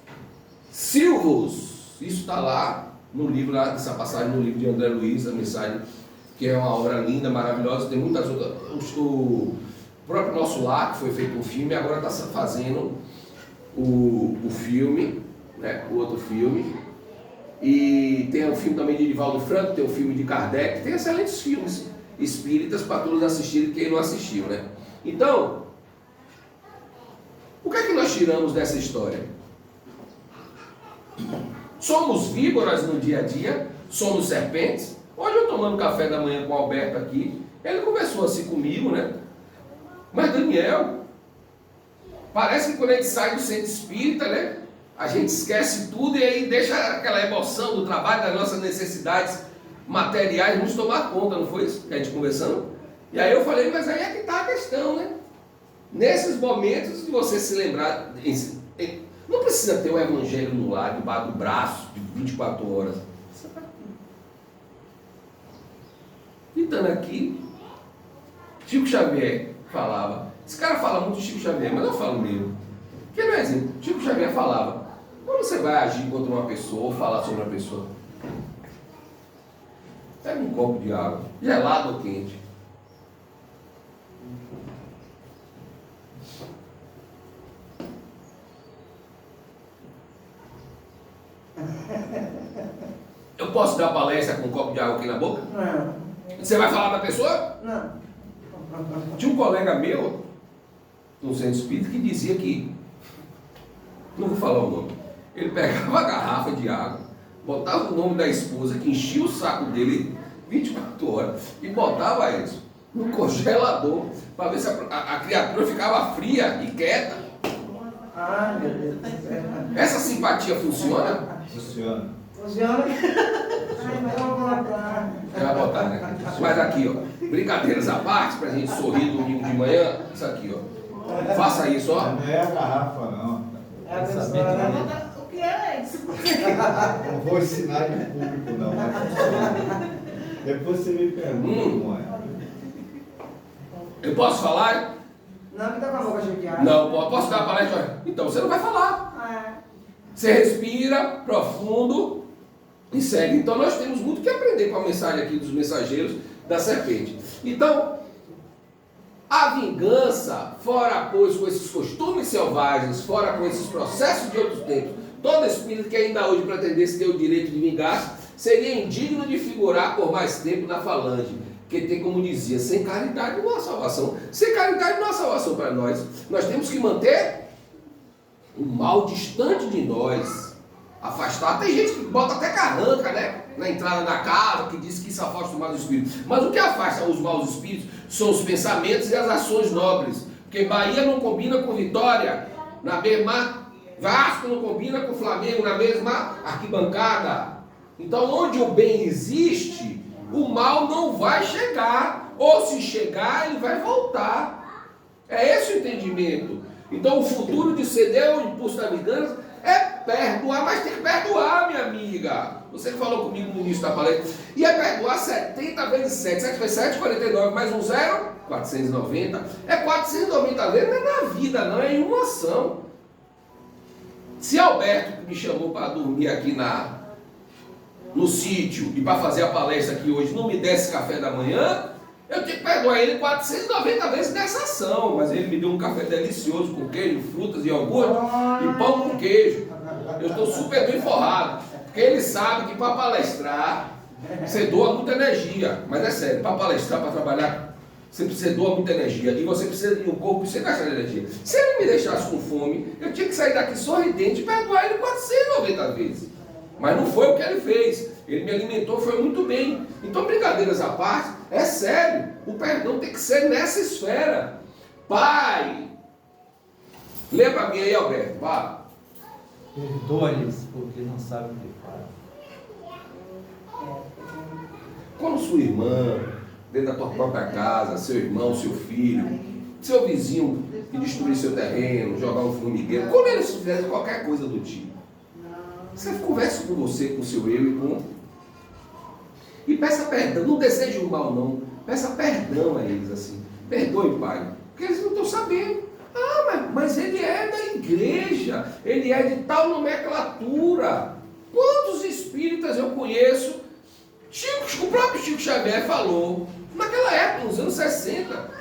silvos. Isso está lá no livro, lá, essa passagem no livro de André Luiz, a mensagem, que é uma obra linda, maravilhosa. Tem muitas outras. O próprio Nosso Lar, que foi feito um filme, agora está fazendo o filme, né, o outro filme. E tem o filme também de Divaldo Franco, tem o filme de Kardec, tem excelentes filmes espíritas para todos assistirem, quem não assistiu, né? Então, o que é que nós tiramos dessa história? Somos víboras no dia a dia, somos serpentes. Hoje eu tomando café da manhã com o Alberto aqui, ele conversou assim comigo, né? Mas Daniel, parece que quando a gente sai do centro espírita, né? A gente esquece tudo e aí deixa aquela emoção do trabalho, das nossas necessidades materiais nos tomar conta, não foi isso que a gente conversando? E aí eu falei, mas aí é que está a questão, né? Nesses momentos de você se lembrar, não precisa ter o evangelho no lado, debaixo do braço, de 24 horas. Você está aqui. E estando aqui, Chico Xavier falava, esse cara fala muito de Chico Xavier, mas eu falo mesmo. Que não é exemplo, Chico Xavier falava, quando você vai agir contra uma pessoa ou falar sobre uma pessoa, pega um copo de água, gelado ou quente. Eu posso dar palestra com um copo de água aqui na boca? Não. Você vai falar da pessoa? Não. Tinha um colega meu, no centro espírita, que dizia que, não vou falar o nome, ele pegava a garrafa de água, botava o nome da esposa, que enchia o saco dele 24 horas, e botava isso no congelador, para ver se a criatura ficava fria e quieta. Ai, meu Deus do céu. Essa simpatia funciona? Funciona. Funciona? Ai, mas eu vou botar. Vai botar, né? Mas aqui, ó, brincadeiras à parte, pra gente sorrir domingo de manhã, isso aqui, ó. Faça isso, ó. Não é a garrafa, não. É a pessoa, né? O que é isso? Não vou ensinar em público, não. Mas funciona. Depois você me pergunta como é. Eu posso falar? Não, que tá com a boca cheia de água. Não, posso dar a palestra? Então você não vai falar. Você respira profundo e segue. Então nós temos muito que aprender com a mensagem aqui dos mensageiros da serpente. Então, A vingança, fora pois com esses costumes selvagens, fora com esses processos de outros tempos, todo espírito que ainda hoje pretendesse ter o direito de vingar, seria indigno de figurar por mais tempo na falange, que tem, como dizia, sem caridade não há salvação. Sem caridade não há salvação para nós. Nós temos que manter o mal distante de nós, afastar. Tem gente que bota até carranca, né? Na entrada da casa, que diz que isso afasta os maus espíritos. Mas o que afasta os maus espíritos são os pensamentos e as ações nobres. Porque Bahia não combina com Vitória, na mesma. Vasco não combina com Flamengo, na mesma arquibancada. Então, onde o bem existe, o mal não vai chegar. Ou se chegar, ele vai voltar. É esse o entendimento. Então, o futuro de ceder ao impulso da vingança é perdoar, mas tem que perdoar, minha amiga. Você que falou comigo no início da palestra. E é perdoar 70 vezes 7. 7 vezes 7, 49, mais um zero, 490. É 490 vezes, não é na vida, não, é em uma ação. Se Alberto, que me chamou para dormir aqui no sítio e para fazer a palestra aqui hoje, não me desse café da manhã, eu tinha que perdoar ele 490 vezes nessa ação. Mas ele me deu um café delicioso com queijo, frutas e iogurte e pão com queijo. Eu estou super bem forrado. Porque ele sabe que para palestrar, você doa muita energia. Mas é sério, para palestrar, para trabalhar, você doa muita energia. E você precisa de um corpo que você gasta de energia. Se ele me deixasse com fome, eu tinha que sair daqui sorridente e perdoar ele 490 vezes. Mas não foi o que ele fez. Ele me alimentou, foi muito bem. Então, brincadeiras à parte, é sério. O perdão tem que ser nessa esfera. Pai, lê para mim aí, Alberto. Vai. Perdoa-lhes, porque não sabem o que fazem. Quando sua irmã, dentro da tua própria casa, seu irmão, seu filho, seu vizinho que destruir seu terreno, jogar um formigueiro, quando eles fizerem qualquer coisa do tipo, você conversa com você, com o seu eu e peça perdão. Não deseje o mal, não. Peça perdão a eles assim. Perdoe, pai. Porque eles não estão sabendo. Ah, mas ele é da igreja. Ele é de tal nomenclatura. Quantos espíritas eu conheço? O próprio Chico Xavier falou, naquela época, nos anos 60,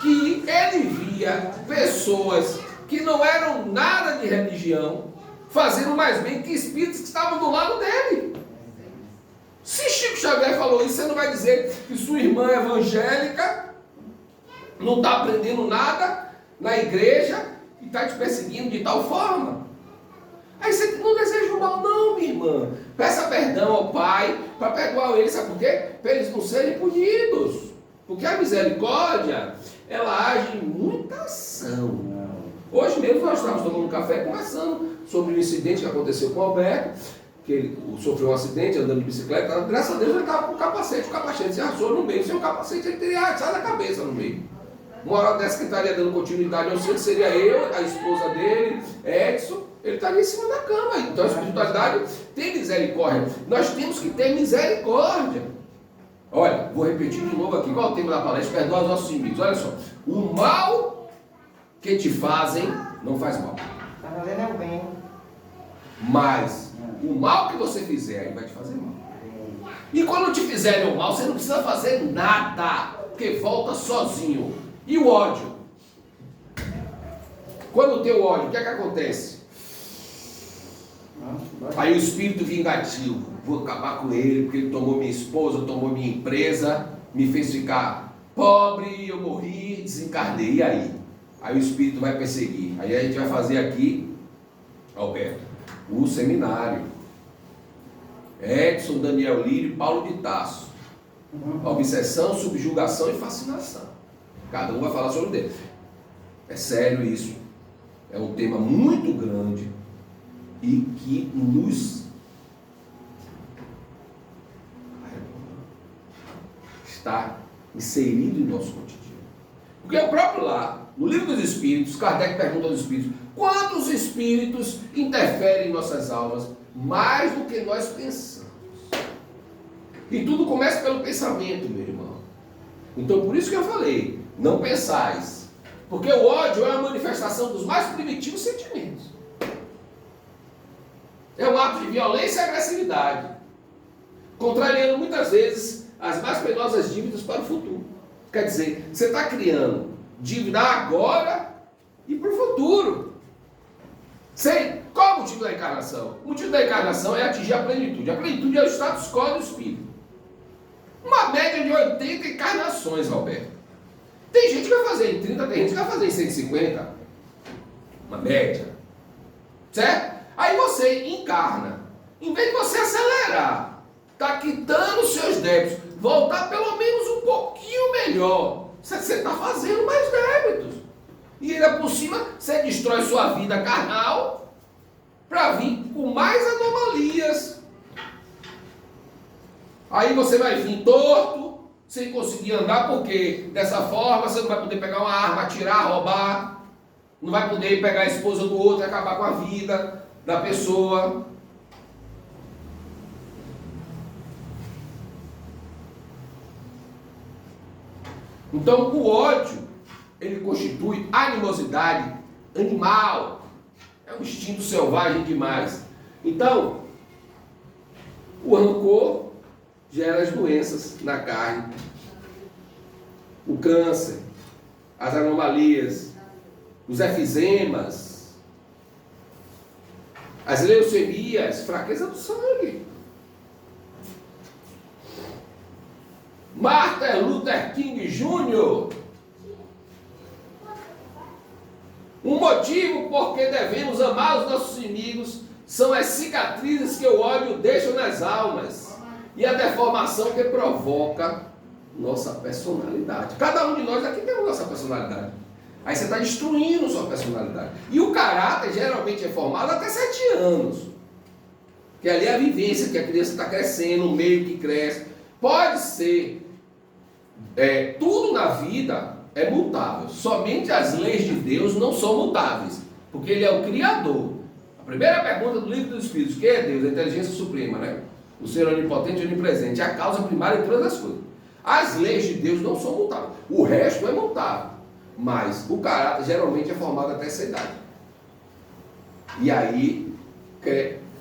que ele via pessoas que não eram nada de religião fazendo mais bem que espíritos que estavam do lado dele. Se Chico Xavier falou isso, você não vai dizer que sua irmã evangélica não está aprendendo nada na igreja e está te perseguindo de tal forma. Aí você não deseja o mal, não, minha irmã. Peça perdão ao Pai para perdoar eles, sabe por quê? Para eles não serem punidos. Porque a misericórdia, ela age em muita ação. Hoje mesmo nós estávamos tomando um café conversando sobre um incidente que aconteceu com o Alberto, que ele sofreu um acidente andando de bicicleta. Graças a Deus ele estava com o capacete se arrasou no meio. Sem o capacete ele teria sai da cabeça no meio. Uma hora dessa que estaria dando continuidade ao centro seria eu, a esposa dele, Edson, ele estaria em cima da cama. Então a espiritualidade tem misericórdia. Nós temos que ter misericórdia. Olha, vou repetir de novo aqui. Qual é o tema da palestra? Perdoa os nossos inimigos. Olha só. O mal que te fazem não faz mal. Está fazendo o bem. Mas o mal que você fizer aí vai te fazer mal. E quando te fizerem o mal, você não precisa fazer nada, porque volta sozinho. E o ódio? Quando tem o ódio, o que é que acontece? Aí o espírito vingativo, vou acabar com ele, porque ele tomou minha esposa, tomou minha empresa, me fez ficar pobre, eu morri, desencarnei. E aí? Aí o espírito vai perseguir. Aí a gente vai fazer aqui, Alberto, o seminário. Edson, Daniel Lírio e Paulo de Tasso. Obsessão, subjugação e fascinação. Cada um vai falar sobre o dele. É sério isso. É um tema muito grande e que nos está inserido em nosso cotidiano. Porque o próprio lá, no livro dos Espíritos, Kardec pergunta aos Espíritos: quantos Espíritos interferem em nossas almas mais do que nós pensamos? E tudo começa pelo pensamento, meu irmão. Então por isso que eu falei, não pensais. Porque o ódio é a manifestação dos mais primitivos sentimentos. É um ato de violência e agressividade, contrariando muitas vezes as mais penosas dívidas para o futuro. Quer dizer, você está criando Dívida agora e para o futuro. Qual é o motivo da encarnação? O motivo da encarnação é atingir a plenitude. A plenitude é o status quo do espírito. Uma média de 80 encarnações, Roberto. Tem gente que vai fazer em 30, tem gente que vai fazer em 150. Uma média. Certo? Aí você encarna. Em vez de você acelerar, tá quitando os seus débitos, voltar pelo menos um pouquinho melhor, você está fazendo mais débitos. E ainda por cima, você destrói sua vida carnal para vir com mais anomalias. Aí você vai vir torto, sem conseguir andar, porque dessa forma você não vai poder pegar uma arma, atirar, roubar, não vai poder pegar a esposa do outro e acabar com a vida da pessoa. Então o ódio, ele constitui animosidade animal, é um instinto selvagem demais. Então, o rancor gera as doenças na carne, o câncer, as anomalias, os efizemas, as leucemias, fraqueza do sangue. Martin Luther King Jr. Um motivo por que devemos amar os nossos inimigos são as cicatrizes que o ódio deixa nas almas e a deformação que provoca nossa personalidade. Cada um de nós aqui tem a nossa personalidade. Aí você está destruindo sua personalidade. E o caráter geralmente é formado até 7 anos. Que ali é a vivência, que a criança está crescendo, o meio que cresce. Pode ser, tudo na vida é mutável. Somente as leis de Deus não são mutáveis, porque Ele é o Criador. A primeira pergunta do livro dos Espíritos, que é Deus, a inteligência suprema, né? O ser onipotente e onipresente, é a causa primária de todas as coisas. As leis de Deus não são mutáveis. O resto é mutável. Mas o caráter geralmente é formado até essa idade. E aí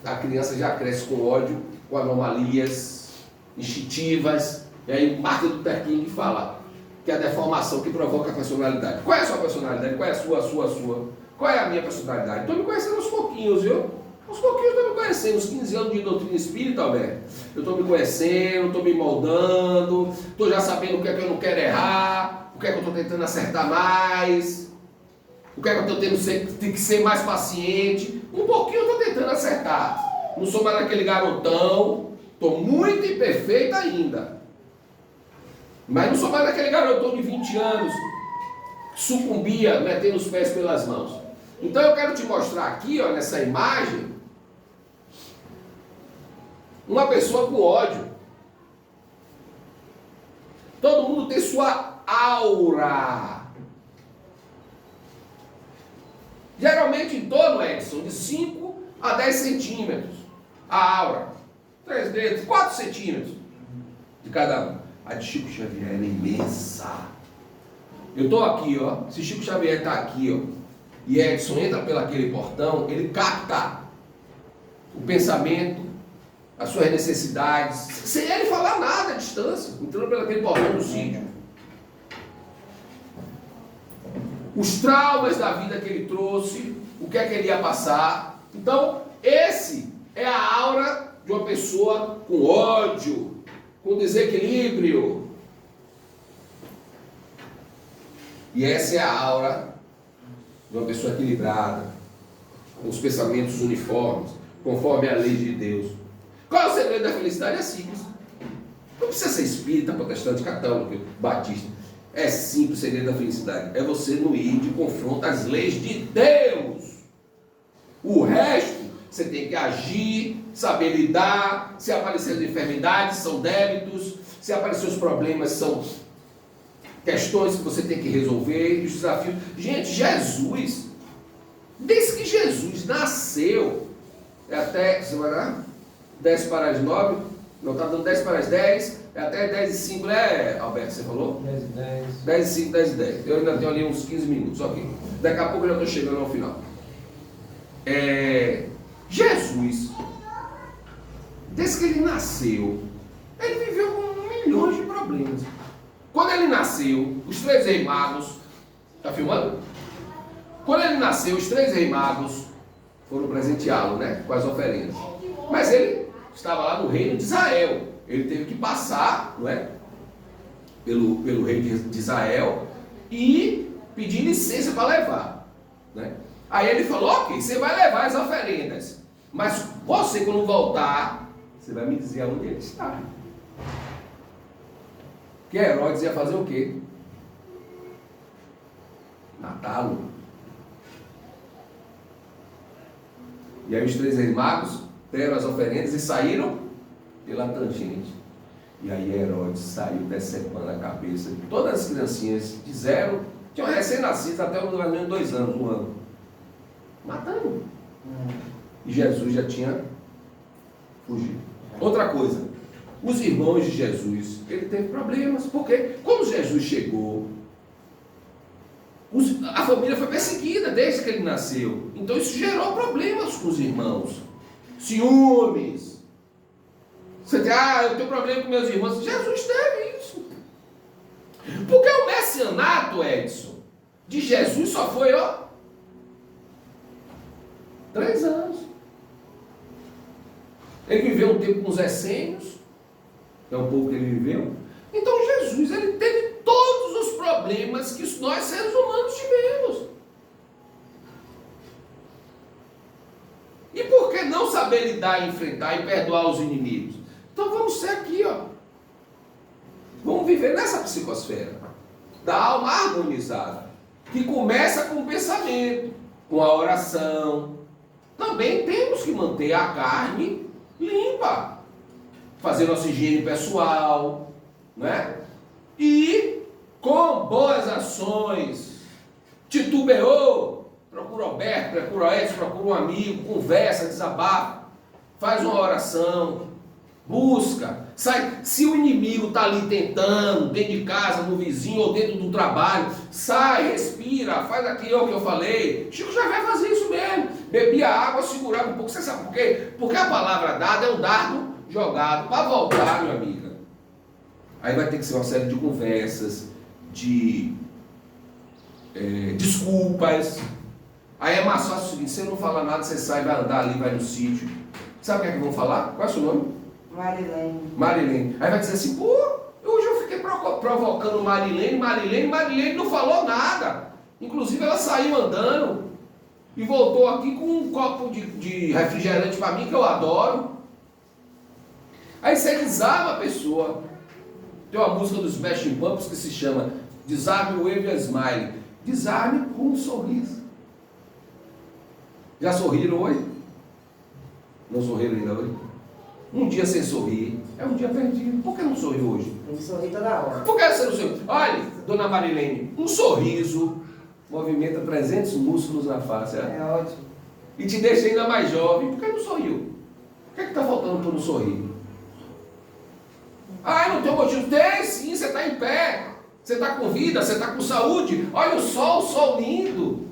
a criança já cresce com ódio, com anomalias instintivas. E aí Martin Luther King fala que é a deformação que provoca a personalidade. Qual é a sua personalidade? Qual é a sua? Qual é a minha personalidade? Estou me conhecendo aos pouquinhos, viu? Aos pouquinhos eu estou me conhecendo. Os 15 anos de doutrina espírita, Alberto. Eu estou me conhecendo, estou me moldando, estou já sabendo o que é que eu não quero errar, o que é que eu estou tentando acertar mais, o que é que eu estou tendo que ser mais paciente. Um pouquinho eu estou tentando acertar. Não sou mais aquele garotão, estou muito imperfeito ainda. Mas não sou mais aquele garotão de 20 anos que sucumbia metendo os pés pelas mãos. Então eu quero te mostrar aqui, ó, nessa imagem, uma pessoa com ódio. Todo mundo tem sua aura. Geralmente em torno, Edson, de 5 a 10 centímetros. A aura. 3 dedos, 4 centímetros de cada um. A de Chico Xavier é imensa. Eu estou aqui, ó. Se Chico Xavier está aqui, ó, e Edson entra pelo aquele portão, ele capta o pensamento, as suas necessidades, sem ele falar nada à distância, entrando pelo aquele portão do sítio. Os traumas da vida que ele trouxe, o que é que ele ia passar. Então, esse é a aura de uma pessoa com ódio, com desequilíbrio. E essa é a aura de uma pessoa equilibrada, com os pensamentos uniformes, conforme a lei de Deus. Qual é o segredo da felicidade? É simples. Não precisa ser espírita, protestante, católico, batista. É simples o segredo da felicidade. É você não ir de confronto às leis de Deus. O resto, você tem que agir, saber lidar. Se aparecer as enfermidades, são débitos. Se aparecer os problemas, são questões que você tem que resolver, os desafios. Gente, Jesus, desde que Jesus nasceu, é até, você vai lá, 10 para as 9, não está dando 10 para as 10, é até 10 e 5, né, Alberto, você falou? 10 e 10. 10 e 5, 10 e 10. Eu ainda tenho ali uns 15 minutos, ok. Daqui a pouco eu já estou chegando ao final. Jesus, desde que ele nasceu, ele viveu com milhões de problemas. Quando ele nasceu, os 3 magos Está filmando? Quando ele nasceu, os 3 reis magos foram presenteá-lo, né? Com as oferendas. Mas ele estava lá no reino de Israel. Ele teve que passar, não é? Pelo rei de Israel e pedir licença para levar, né? Aí ele falou: ok, você vai levar as oferendas, mas você, quando voltar, você vai me dizer onde ele está. Que Herodes ia fazer o quê? Matá-lo. E aí os 3 reis magos deram as oferendas e saíram pela tangente. E aí Herodes saiu decepando a cabeça de todas as criancinhas de 0, tinham recém-nascidos até mais ou menos 2 anos, 1 ano. Matando. E Jesus já tinha fugido. Outra coisa, os irmãos de Jesus, ele teve problemas, porque quando Jesus chegou, a família foi perseguida desde que ele nasceu. Então isso gerou problemas com os irmãos. Ciúmes. Você diz: eu tenho problema com meus irmãos. Jesus teve isso. Porque o messianato, Edson, de Jesus só foi, 3 anos. Ele viveu um tempo com os essênios, é um pouco que ele viveu. Então Jesus, ele teve todos os problemas que nós seres humanos tivemos. E por que não saber lidar, enfrentar e perdoar os inimigos? Então vamos ser aqui, vamos viver nessa psicosfera da alma harmonizada, que começa com o pensamento, com a oração. Também temos que manter a carne limpa, fazer nossa higiene pessoal, né? E com boas ações, titubeou, procura Alberto, procura Edson, procura um amigo, conversa, desabafa, faz uma oração, busca, sai. Se o inimigo está ali tentando, dentro de casa, no vizinho ou dentro do trabalho, sai, respira, faz aquilo que eu falei. Chico Xavier fazia isso mesmo, bebia água, segurava um pouco. Você sabe por quê? Porque a palavra dada é um dardo jogado para voltar, minha amiga. Aí vai ter que ser uma série de conversas, de desculpas. Aí é mais fácil o seguinte: você não fala nada, você sai, vai andar ali, vai no sítio. Sabe o que é que vão falar? Qual é o seu nome? Marilene. Aí vai dizer assim: pô, hoje eu fiquei provocando Marilene não falou nada. Inclusive ela saiu andando e voltou aqui com um copo de refrigerante para mim, que eu adoro. Aí você desarma a pessoa. Tem uma música dos Smashing Pumpkins que se chama Desarme o Wave a Smile. Desarme com um sorriso. Já sorriram hoje? Não sorriram ainda hoje? Um dia sem sorrir é um dia perdido. Por que não sorriu hoje? Tem que sorrir toda hora. Por que você não sorriu? Olha, dona Marilene, um sorriso movimenta 300 músculos na face. É ótimo. E te deixa ainda mais jovem. Por que não sorriu? O que é que está faltando para não sorrir? Não tem motivo. Tem sim, você está em pé. Você está com vida, você está com saúde. Olha o sol lindo.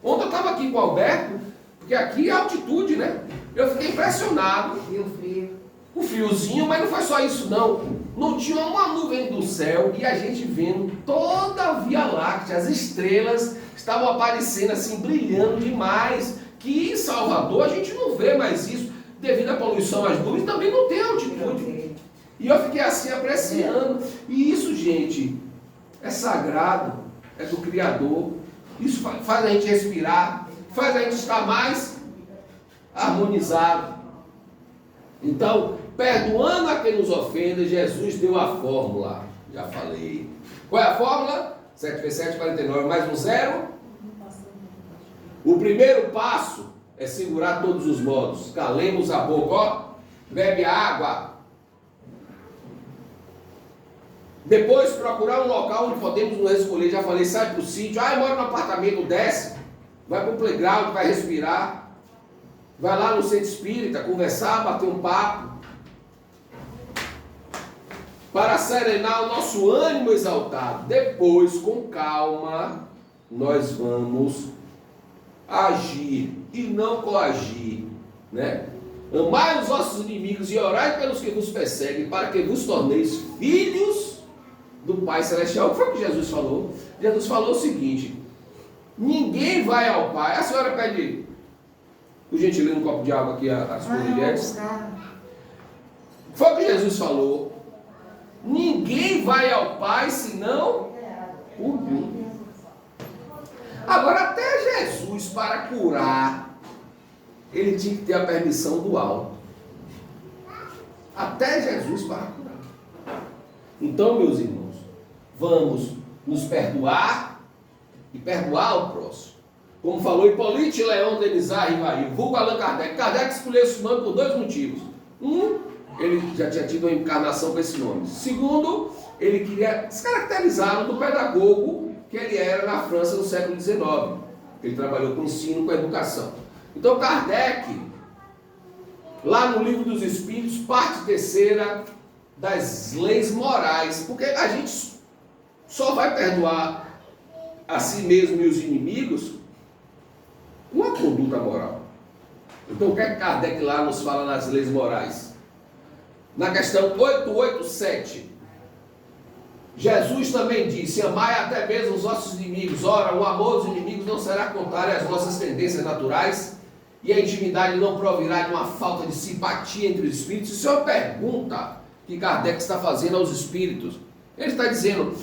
Ontem eu estava aqui com o Alberto, porque aqui é altitude, né? Eu fiquei impressionado. E o frio. O friozinho, mas não foi só isso não. Não tinha uma nuvem do céu e a gente vendo toda a Via Láctea, as estrelas estavam aparecendo assim, brilhando demais. Que em Salvador a gente não vê mais isso, devido à poluição, as nuvens também não tem altitude. E eu fiquei assim apreciando. E isso, gente, é sagrado, é do Criador. Isso faz a gente respirar, faz a gente estar mais harmonizado. Então, perdoando a quem nos ofende, Jesus deu a fórmula. Já falei. Qual é a fórmula? 7 vezes 7, 49, mais um 0. O primeiro passo é segurar todos os modos. Calemos a boca, bebe a água. Depois procurar um local onde podemos nos escolher. Já falei, sai para o sítio. Eu moro no apartamento, desce. Vai para o playground, vai respirar. Vai lá no centro espírita, conversar, bater um papo. Para serenar o nosso ânimo exaltado. Depois, com calma, nós vamos agir e não coagir, né? Amai os vossos inimigos e orai pelos que vos perseguem, para que vos torneis filhos do Pai Celestial. O que foi que Jesus falou? Jesus falou o seguinte: Ninguém vai ao Pai. A senhora pede, por gentileza, um copo de água aqui às mulheres. Foi o que Jesus falou. Ninguém vai ao Pai senão por mim. Agora, até Jesus, para curar, ele tinha que ter a permissão do alto. Até Jesus para curar. Então, meus irmãos, vamos nos perdoar e perdoar o próximo. Como falou Hipólite Leon Denisard Rivail, vulgo Allan Kardec. Kardec escolheu esse nome por dois motivos. Um, ele já tinha tido uma encarnação com esse nome. Segundo, ele queria descaracterizá-lo do pedagogo que ele era na França no século XIX. Ele trabalhou com ensino, com educação. Então Kardec, lá no Livro dos Espíritos, parte terceira das leis morais, porque a gente só vai perdoar a si mesmo e os inimigos com a conduta moral. Então o que é que Kardec lá nos fala nas leis morais? Na questão 887, Jesus também disse: amai até mesmo os vossos inimigos. Ora, o amor aos inimigos não será contrário às nossas tendências naturais, e a intimidade não provirá de uma falta de simpatia entre os espíritos. Isso é uma pergunta que Kardec está fazendo aos espíritos. Ele está dizendo: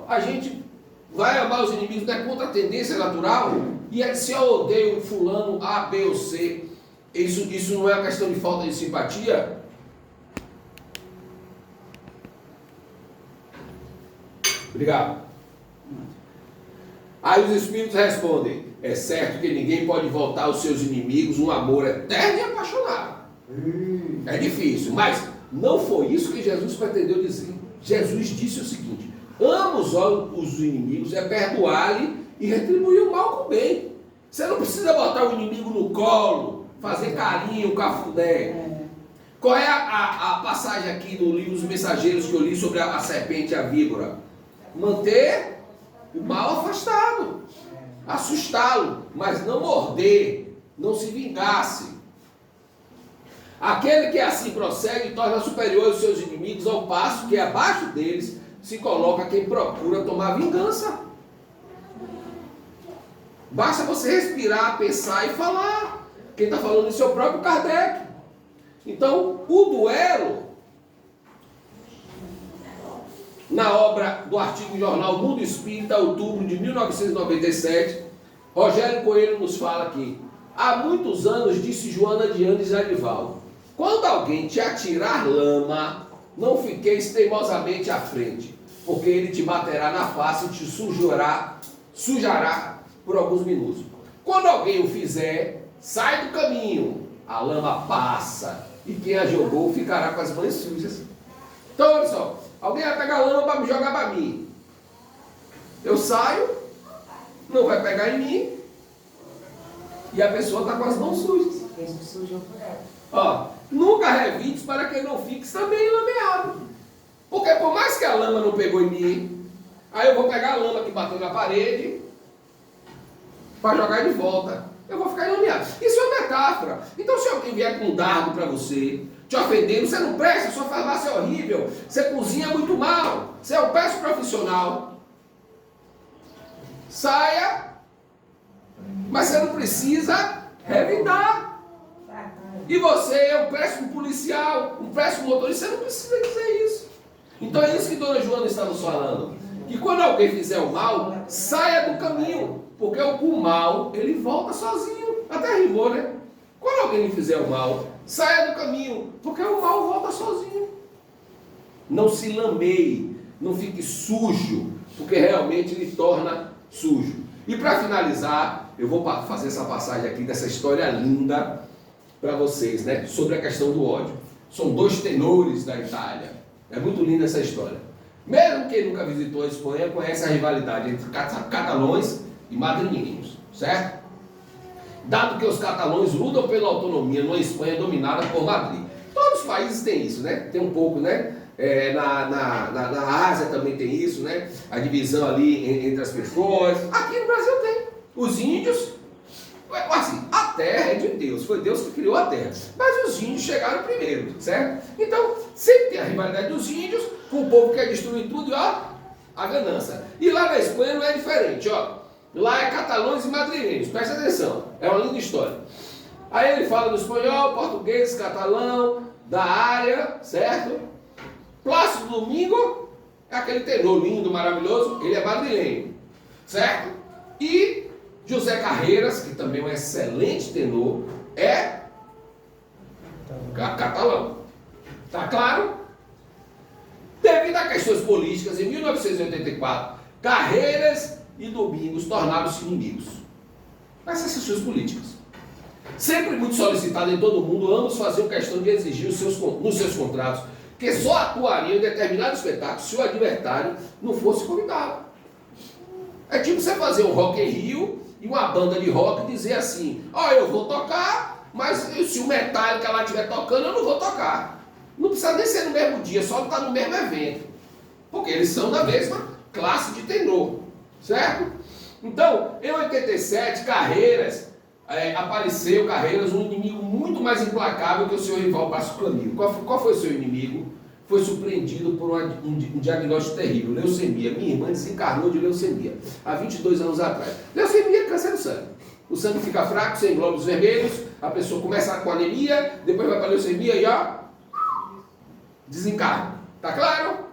a gente vai amar os inimigos, não é contra a tendência natural? E se eu odeio fulano A, B ou C, isso não é uma questão de falta de simpatia? Obrigado. Aí os espíritos respondem: é certo que ninguém pode voltar aos seus inimigos um amor eterno e apaixonado. É difícil, mas não foi isso que Jesus pretendeu dizer. Jesus disse o seguinte: ama os inimigos, é perdoar-lhe e retribuir o mal com o bem. Você não precisa botar o inimigo no colo, fazer carinho, cafuné. Qual é a passagem aqui do livro dos Mensageiros que eu li sobre a serpente e a víbora? Manter o mal afastado, assustá-lo, mas não morder, não se vingasse. Aquele que assim prossegue torna superior os seus inimigos, ao passo que abaixo deles se coloca quem procura tomar vingança. Basta você respirar, pensar e falar. Quem está falando isso é o próprio Kardec. Então, o duelo, na obra do artigo Jornal Mundo Espírita, outubro de 1997, Rogério Coelho nos fala aqui: há muitos anos, disse Joana de Andes de Arival, quando alguém te atirar lama, não fiqueis teimosamente à frente, porque ele te baterá na face e te sujará por alguns minutos. Quando alguém o fizer, sai do caminho, a lama passa, e quem a jogou ficará com as mãos sujas. Então, olha só, alguém vai pegar lama para me jogar para mim. Eu saio, não vai pegar em mim, e a pessoa está com as mãos sujas. Nunca revides para que não fiques também lameado. Porque por mais que a lama não pegou em mim, aí eu vou pegar a lama que bateu na parede para jogar de volta. Eu vou ficar lameado. Isso é uma metáfora. Então, se alguém vier com um dardo para você, te ofendendo, você não presta, sua farmácia é horrível, você cozinha muito mal, você é um péssimo profissional, saia, mas você não precisa revidar. E você é um péssimo policial, um péssimo motorista, você não precisa dizer isso. Então é isso que Dona Joana está nos falando, que quando alguém fizer o mal, saia do caminho, porque o mal, ele volta sozinho. Até rimou, né? Quando alguém lhe fizer o mal, saia do caminho, porque o mal volta sozinho. Não se lameie, não fique sujo, porque realmente lhe torna sujo. E para finalizar, eu vou fazer essa passagem aqui dessa história linda para vocês, né? Sobre a questão do ódio. São dois tenores da Itália. É muito linda essa história. Mesmo quem nunca visitou a Espanha conhece a rivalidade entre catalães e madrilenhos, certo? Dado que os catalães lutam pela autonomia numa Espanha dominada por Madrid. Todos os países têm isso, né? Tem um pouco, né? Na Ásia também tem isso, né? A divisão ali entre as pessoas. Aqui no Brasil tem. Os índios, assim, a terra é de Deus, foi Deus que criou a terra. Mas os índios chegaram primeiro, certo? Então, sempre tem a rivalidade dos índios com o povo que quer destruir tudo e, ó, a ganância. E lá na Espanha não é diferente, ó. Lá é catalães e madrilenhos, presta atenção, é uma linda história. Aí ele fala do espanhol, português, catalão, da área, certo? Plácido Domingo é aquele tenor lindo, maravilhoso, ele é madrilenho, certo? E José Carreiras, que também é um excelente tenor, é catalão. Tá claro? Devido a questões políticas, em 1984, Carreiras e Domingos tornaram-se inimigos. Essas questões políticas. Sempre muito solicitado em todo mundo, ambos faziam questão de exigir nos seus contratos que só atuariam em determinado espetáculo se o adversário não fosse convidado. É tipo você fazer um Rock in Rio e uma banda de rock dizer assim: ó, eu vou tocar, mas se o Metallica lá estiver tocando, eu não vou tocar. Não precisa nem ser no mesmo dia, só estar no mesmo evento. Porque eles são da mesma classe de tenor, certo? Então, em 87, Carreiras apareceu um inimigo muito mais implacável que o seu rival Passo Camilo. Qual foi o seu inimigo? Foi surpreendido por um diagnóstico terrível, leucemia. Minha irmã desencarnou de leucemia há 22 anos atrás. Leucemia é câncer do sangue. O sangue fica fraco, sem glóbulos vermelhos, a pessoa começa com anemia, depois vai para a leucemia e ó, desencarna. Tá claro?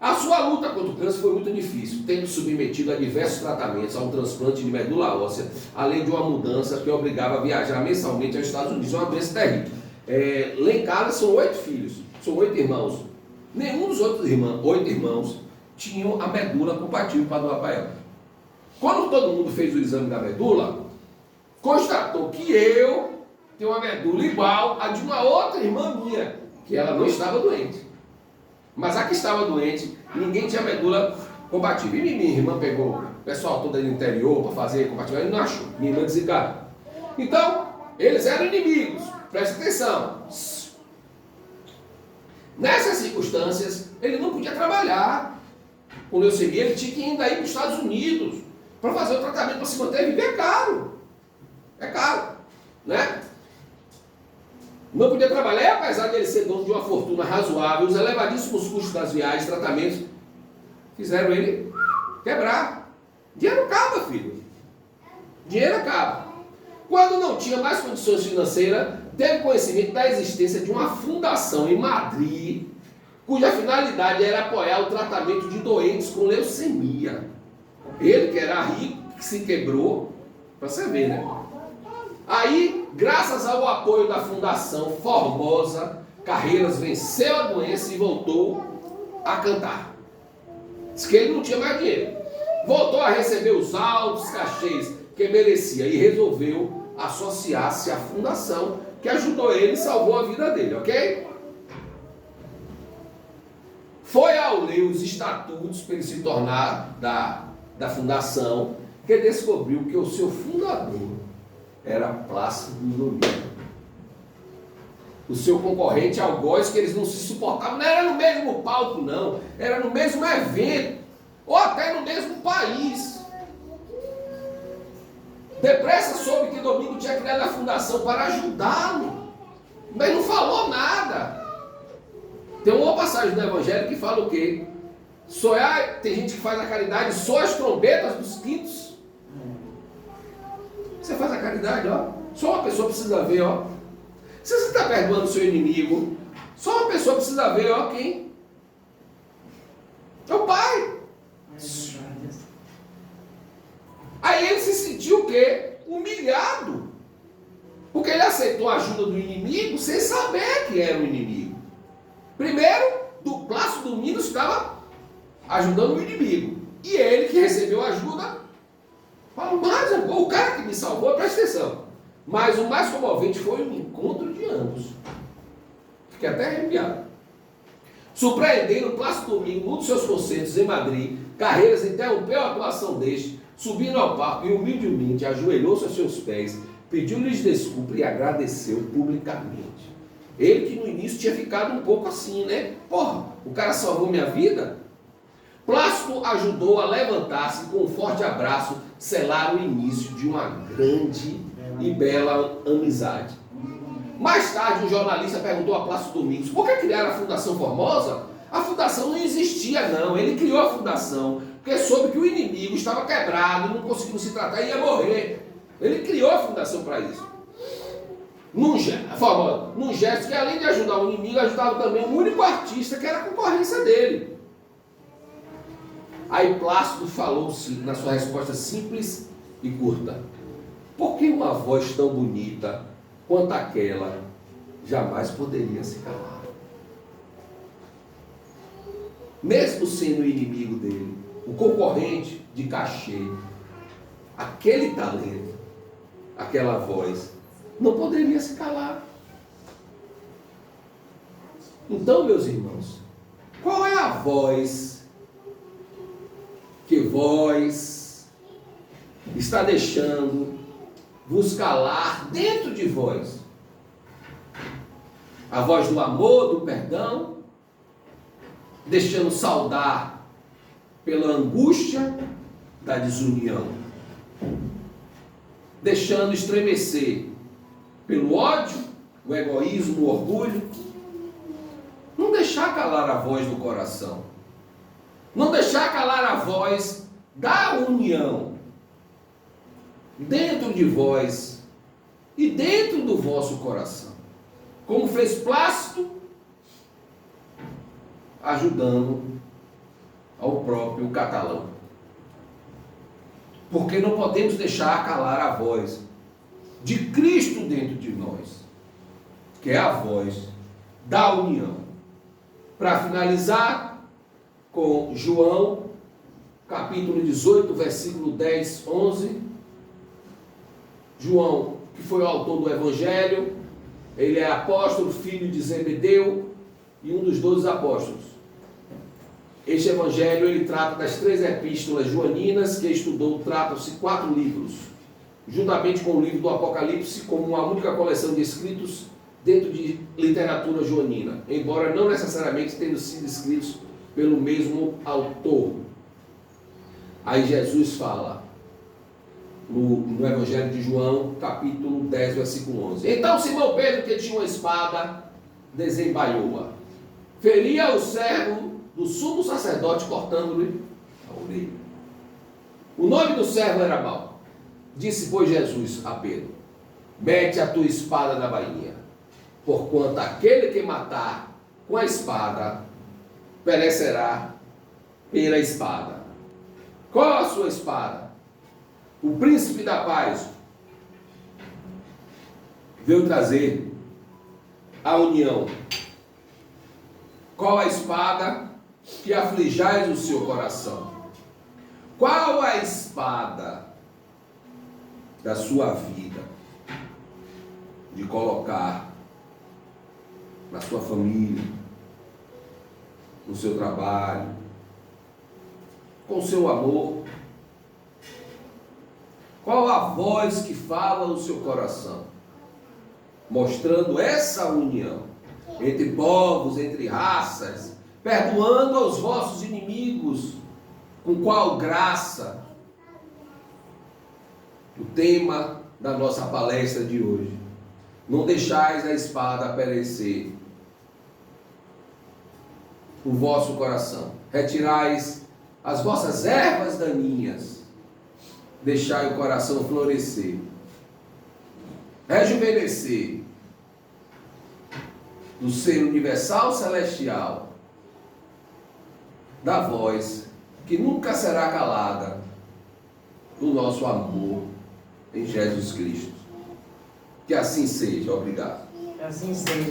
A sua luta contra o câncer foi muito difícil, tendo submetido a diversos tratamentos, a um transplante de medula óssea, além de uma mudança que obrigava a viajar mensalmente aos Estados Unidos. É uma doença terrível. Lá em casa são 8 filhos, são 8 irmãos. Nenhum dos outros 8 irmãos tinham a medula compatível para doar para ela. Quando todo mundo fez o exame da medula, constatou que eu tenho uma medula igual a de uma outra irmã minha, que ela não estava doente. Mas a que estava doente, ninguém tinha medula compatível. E minha irmã pegou o pessoal todo do interior para fazer compatível, e não achou. Minha irmã desencarnou. Então, eles eram inimigos. Presta atenção. Nessas circunstâncias, ele não podia trabalhar com leucemia, ele tinha que ainda ir para os Estados Unidos para fazer o tratamento, para se manter e viver. É caro. É caro, né? Não podia trabalhar, apesar de ele ser dono de uma fortuna razoável, os elevadíssimos custos das viagens, tratamentos, fizeram ele quebrar. Dinheiro acaba, filho. Dinheiro acaba. Quando não tinha mais condições financeiras, teve conhecimento da existência de uma fundação em Madrid, cuja finalidade era apoiar o tratamento de doentes com leucemia. Ele, que era rico, que se quebrou, para você ver, né? Aí, graças ao apoio da Fundação Formosa, Carreiras venceu a doença e voltou a cantar. Diz que ele não tinha mais dinheiro. Voltou a receber os altos cachês que merecia e resolveu associar-se à fundação que ajudou ele e salvou a vida dele, ok? Foi ao ler os estatutos para ele se tornar da fundação que descobriu que o seu fundador era Plácido Domingo. O seu concorrente algoz, que eles não se suportavam, não era no mesmo palco não, era no mesmo evento, ou até no mesmo país. Depressa soube que Domingo tinha criado a fundação para ajudá-lo, mas não falou nada. Tem uma passagem do Evangelho que fala o quê? Tem gente que faz a caridade, só as trombetas dos quintos. Você faz a caridade, ó. Só uma pessoa precisa ver, ó. Se você está perdoando o seu inimigo, só uma pessoa precisa ver, ó, quem? É o Pai. Aí ele se sentiu o quê? Humilhado. Porque ele aceitou a ajuda do inimigo sem saber que era o inimigo. Primeiro, do Plácido Domingo estava ajudando o inimigo. E ele que recebeu ajuda, falou, mas o cara que me salvou, presta atenção. Mas o mais comovente foi o encontro de ambos. Fiquei até arrepiado. Surpreendendo Plácido Domingo, um dos seus concertos em Madrid, Carreiras interrompeu a atuação deste, subindo ao palco e humildemente ajoelhou-se aos seus pés, pediu-lhes desculpa e agradeceu publicamente. Ele que no início tinha ficado um pouco assim, né? Porra, o cara salvou minha vida? Plácido ajudou a levantar-se com um forte abraço, selar o início de uma grande e bela amizade. Mais tarde, um jornalista perguntou a Plácido Domingos por que criaram a Fundação Formosa? A fundação não existia, não. Ele criou a fundação porque soube que o inimigo estava quebrado, não conseguiu se tratar e ia morrer. Ele criou a fundação para isso. Num gesto que, além de ajudar o inimigo, ajudava também o único artista que era a concorrência dele. Aí Plácido falou na sua resposta simples e curta: por que uma voz tão bonita quanto aquela jamais poderia se calar? Mesmo sendo o inimigo dele, o concorrente de cachê, aquele talento, aquela voz, não poderia se calar. Então, meus irmãos, qual é a voz que vós está deixando vos calar dentro de vós? A voz do amor, do perdão, deixando saudar pela angústia da desunião, deixando estremecer pelo ódio, o egoísmo, o orgulho. Não deixar calar a voz do coração, não deixar calar a voz da união dentro de vós e dentro do vosso coração, como fez Plácido, ajudando ao próprio catalão. Porque não podemos deixar calar a voz de Cristo dentro de nós, que é a voz da união. Para finalizar, com João, capítulo 18, versículo 10, 11. João, que foi o autor do Evangelho, ele é apóstolo, filho de Zebedeu e um dos 12 apóstolos. Este Evangelho, ele trata das 3 epístolas joaninas, que estudou, tratam-se 4 livros, juntamente com o livro do Apocalipse, como uma única coleção de escritos dentro de literatura joanina, embora não necessariamente tendo sido escritos pelo mesmo autor. Aí Jesus fala, no Evangelho de João, capítulo 10, versículo 11. Então Simão Pedro, que tinha uma espada, desembaiou-a, feria o servo do sumo sacerdote, cortando-lhe a orelha. O nome do servo era Mal. Disse, pois, Jesus a Pedro: mete a tua espada na bainha, porquanto aquele que matar com a espada perecerá pela espada. Qual a sua espada? O príncipe da paz veio trazer a união. Qual a espada que aflijais o seu coração? Qual a espada da sua vida de colocar na sua família, no seu trabalho, com o seu amor? Qual a voz que fala no seu coração, mostrando essa união entre povos, entre raças, perdoando aos vossos inimigos? Com qual graça? O tema da nossa palestra de hoje: não deixais a espada perecer o vosso coração, retirais as vossas ervas daninhas, deixai o coração florescer, rejuvenescer do ser universal celestial, da voz que nunca será calada do nosso amor em Jesus Cristo. Que assim seja. Obrigado. Que assim seja.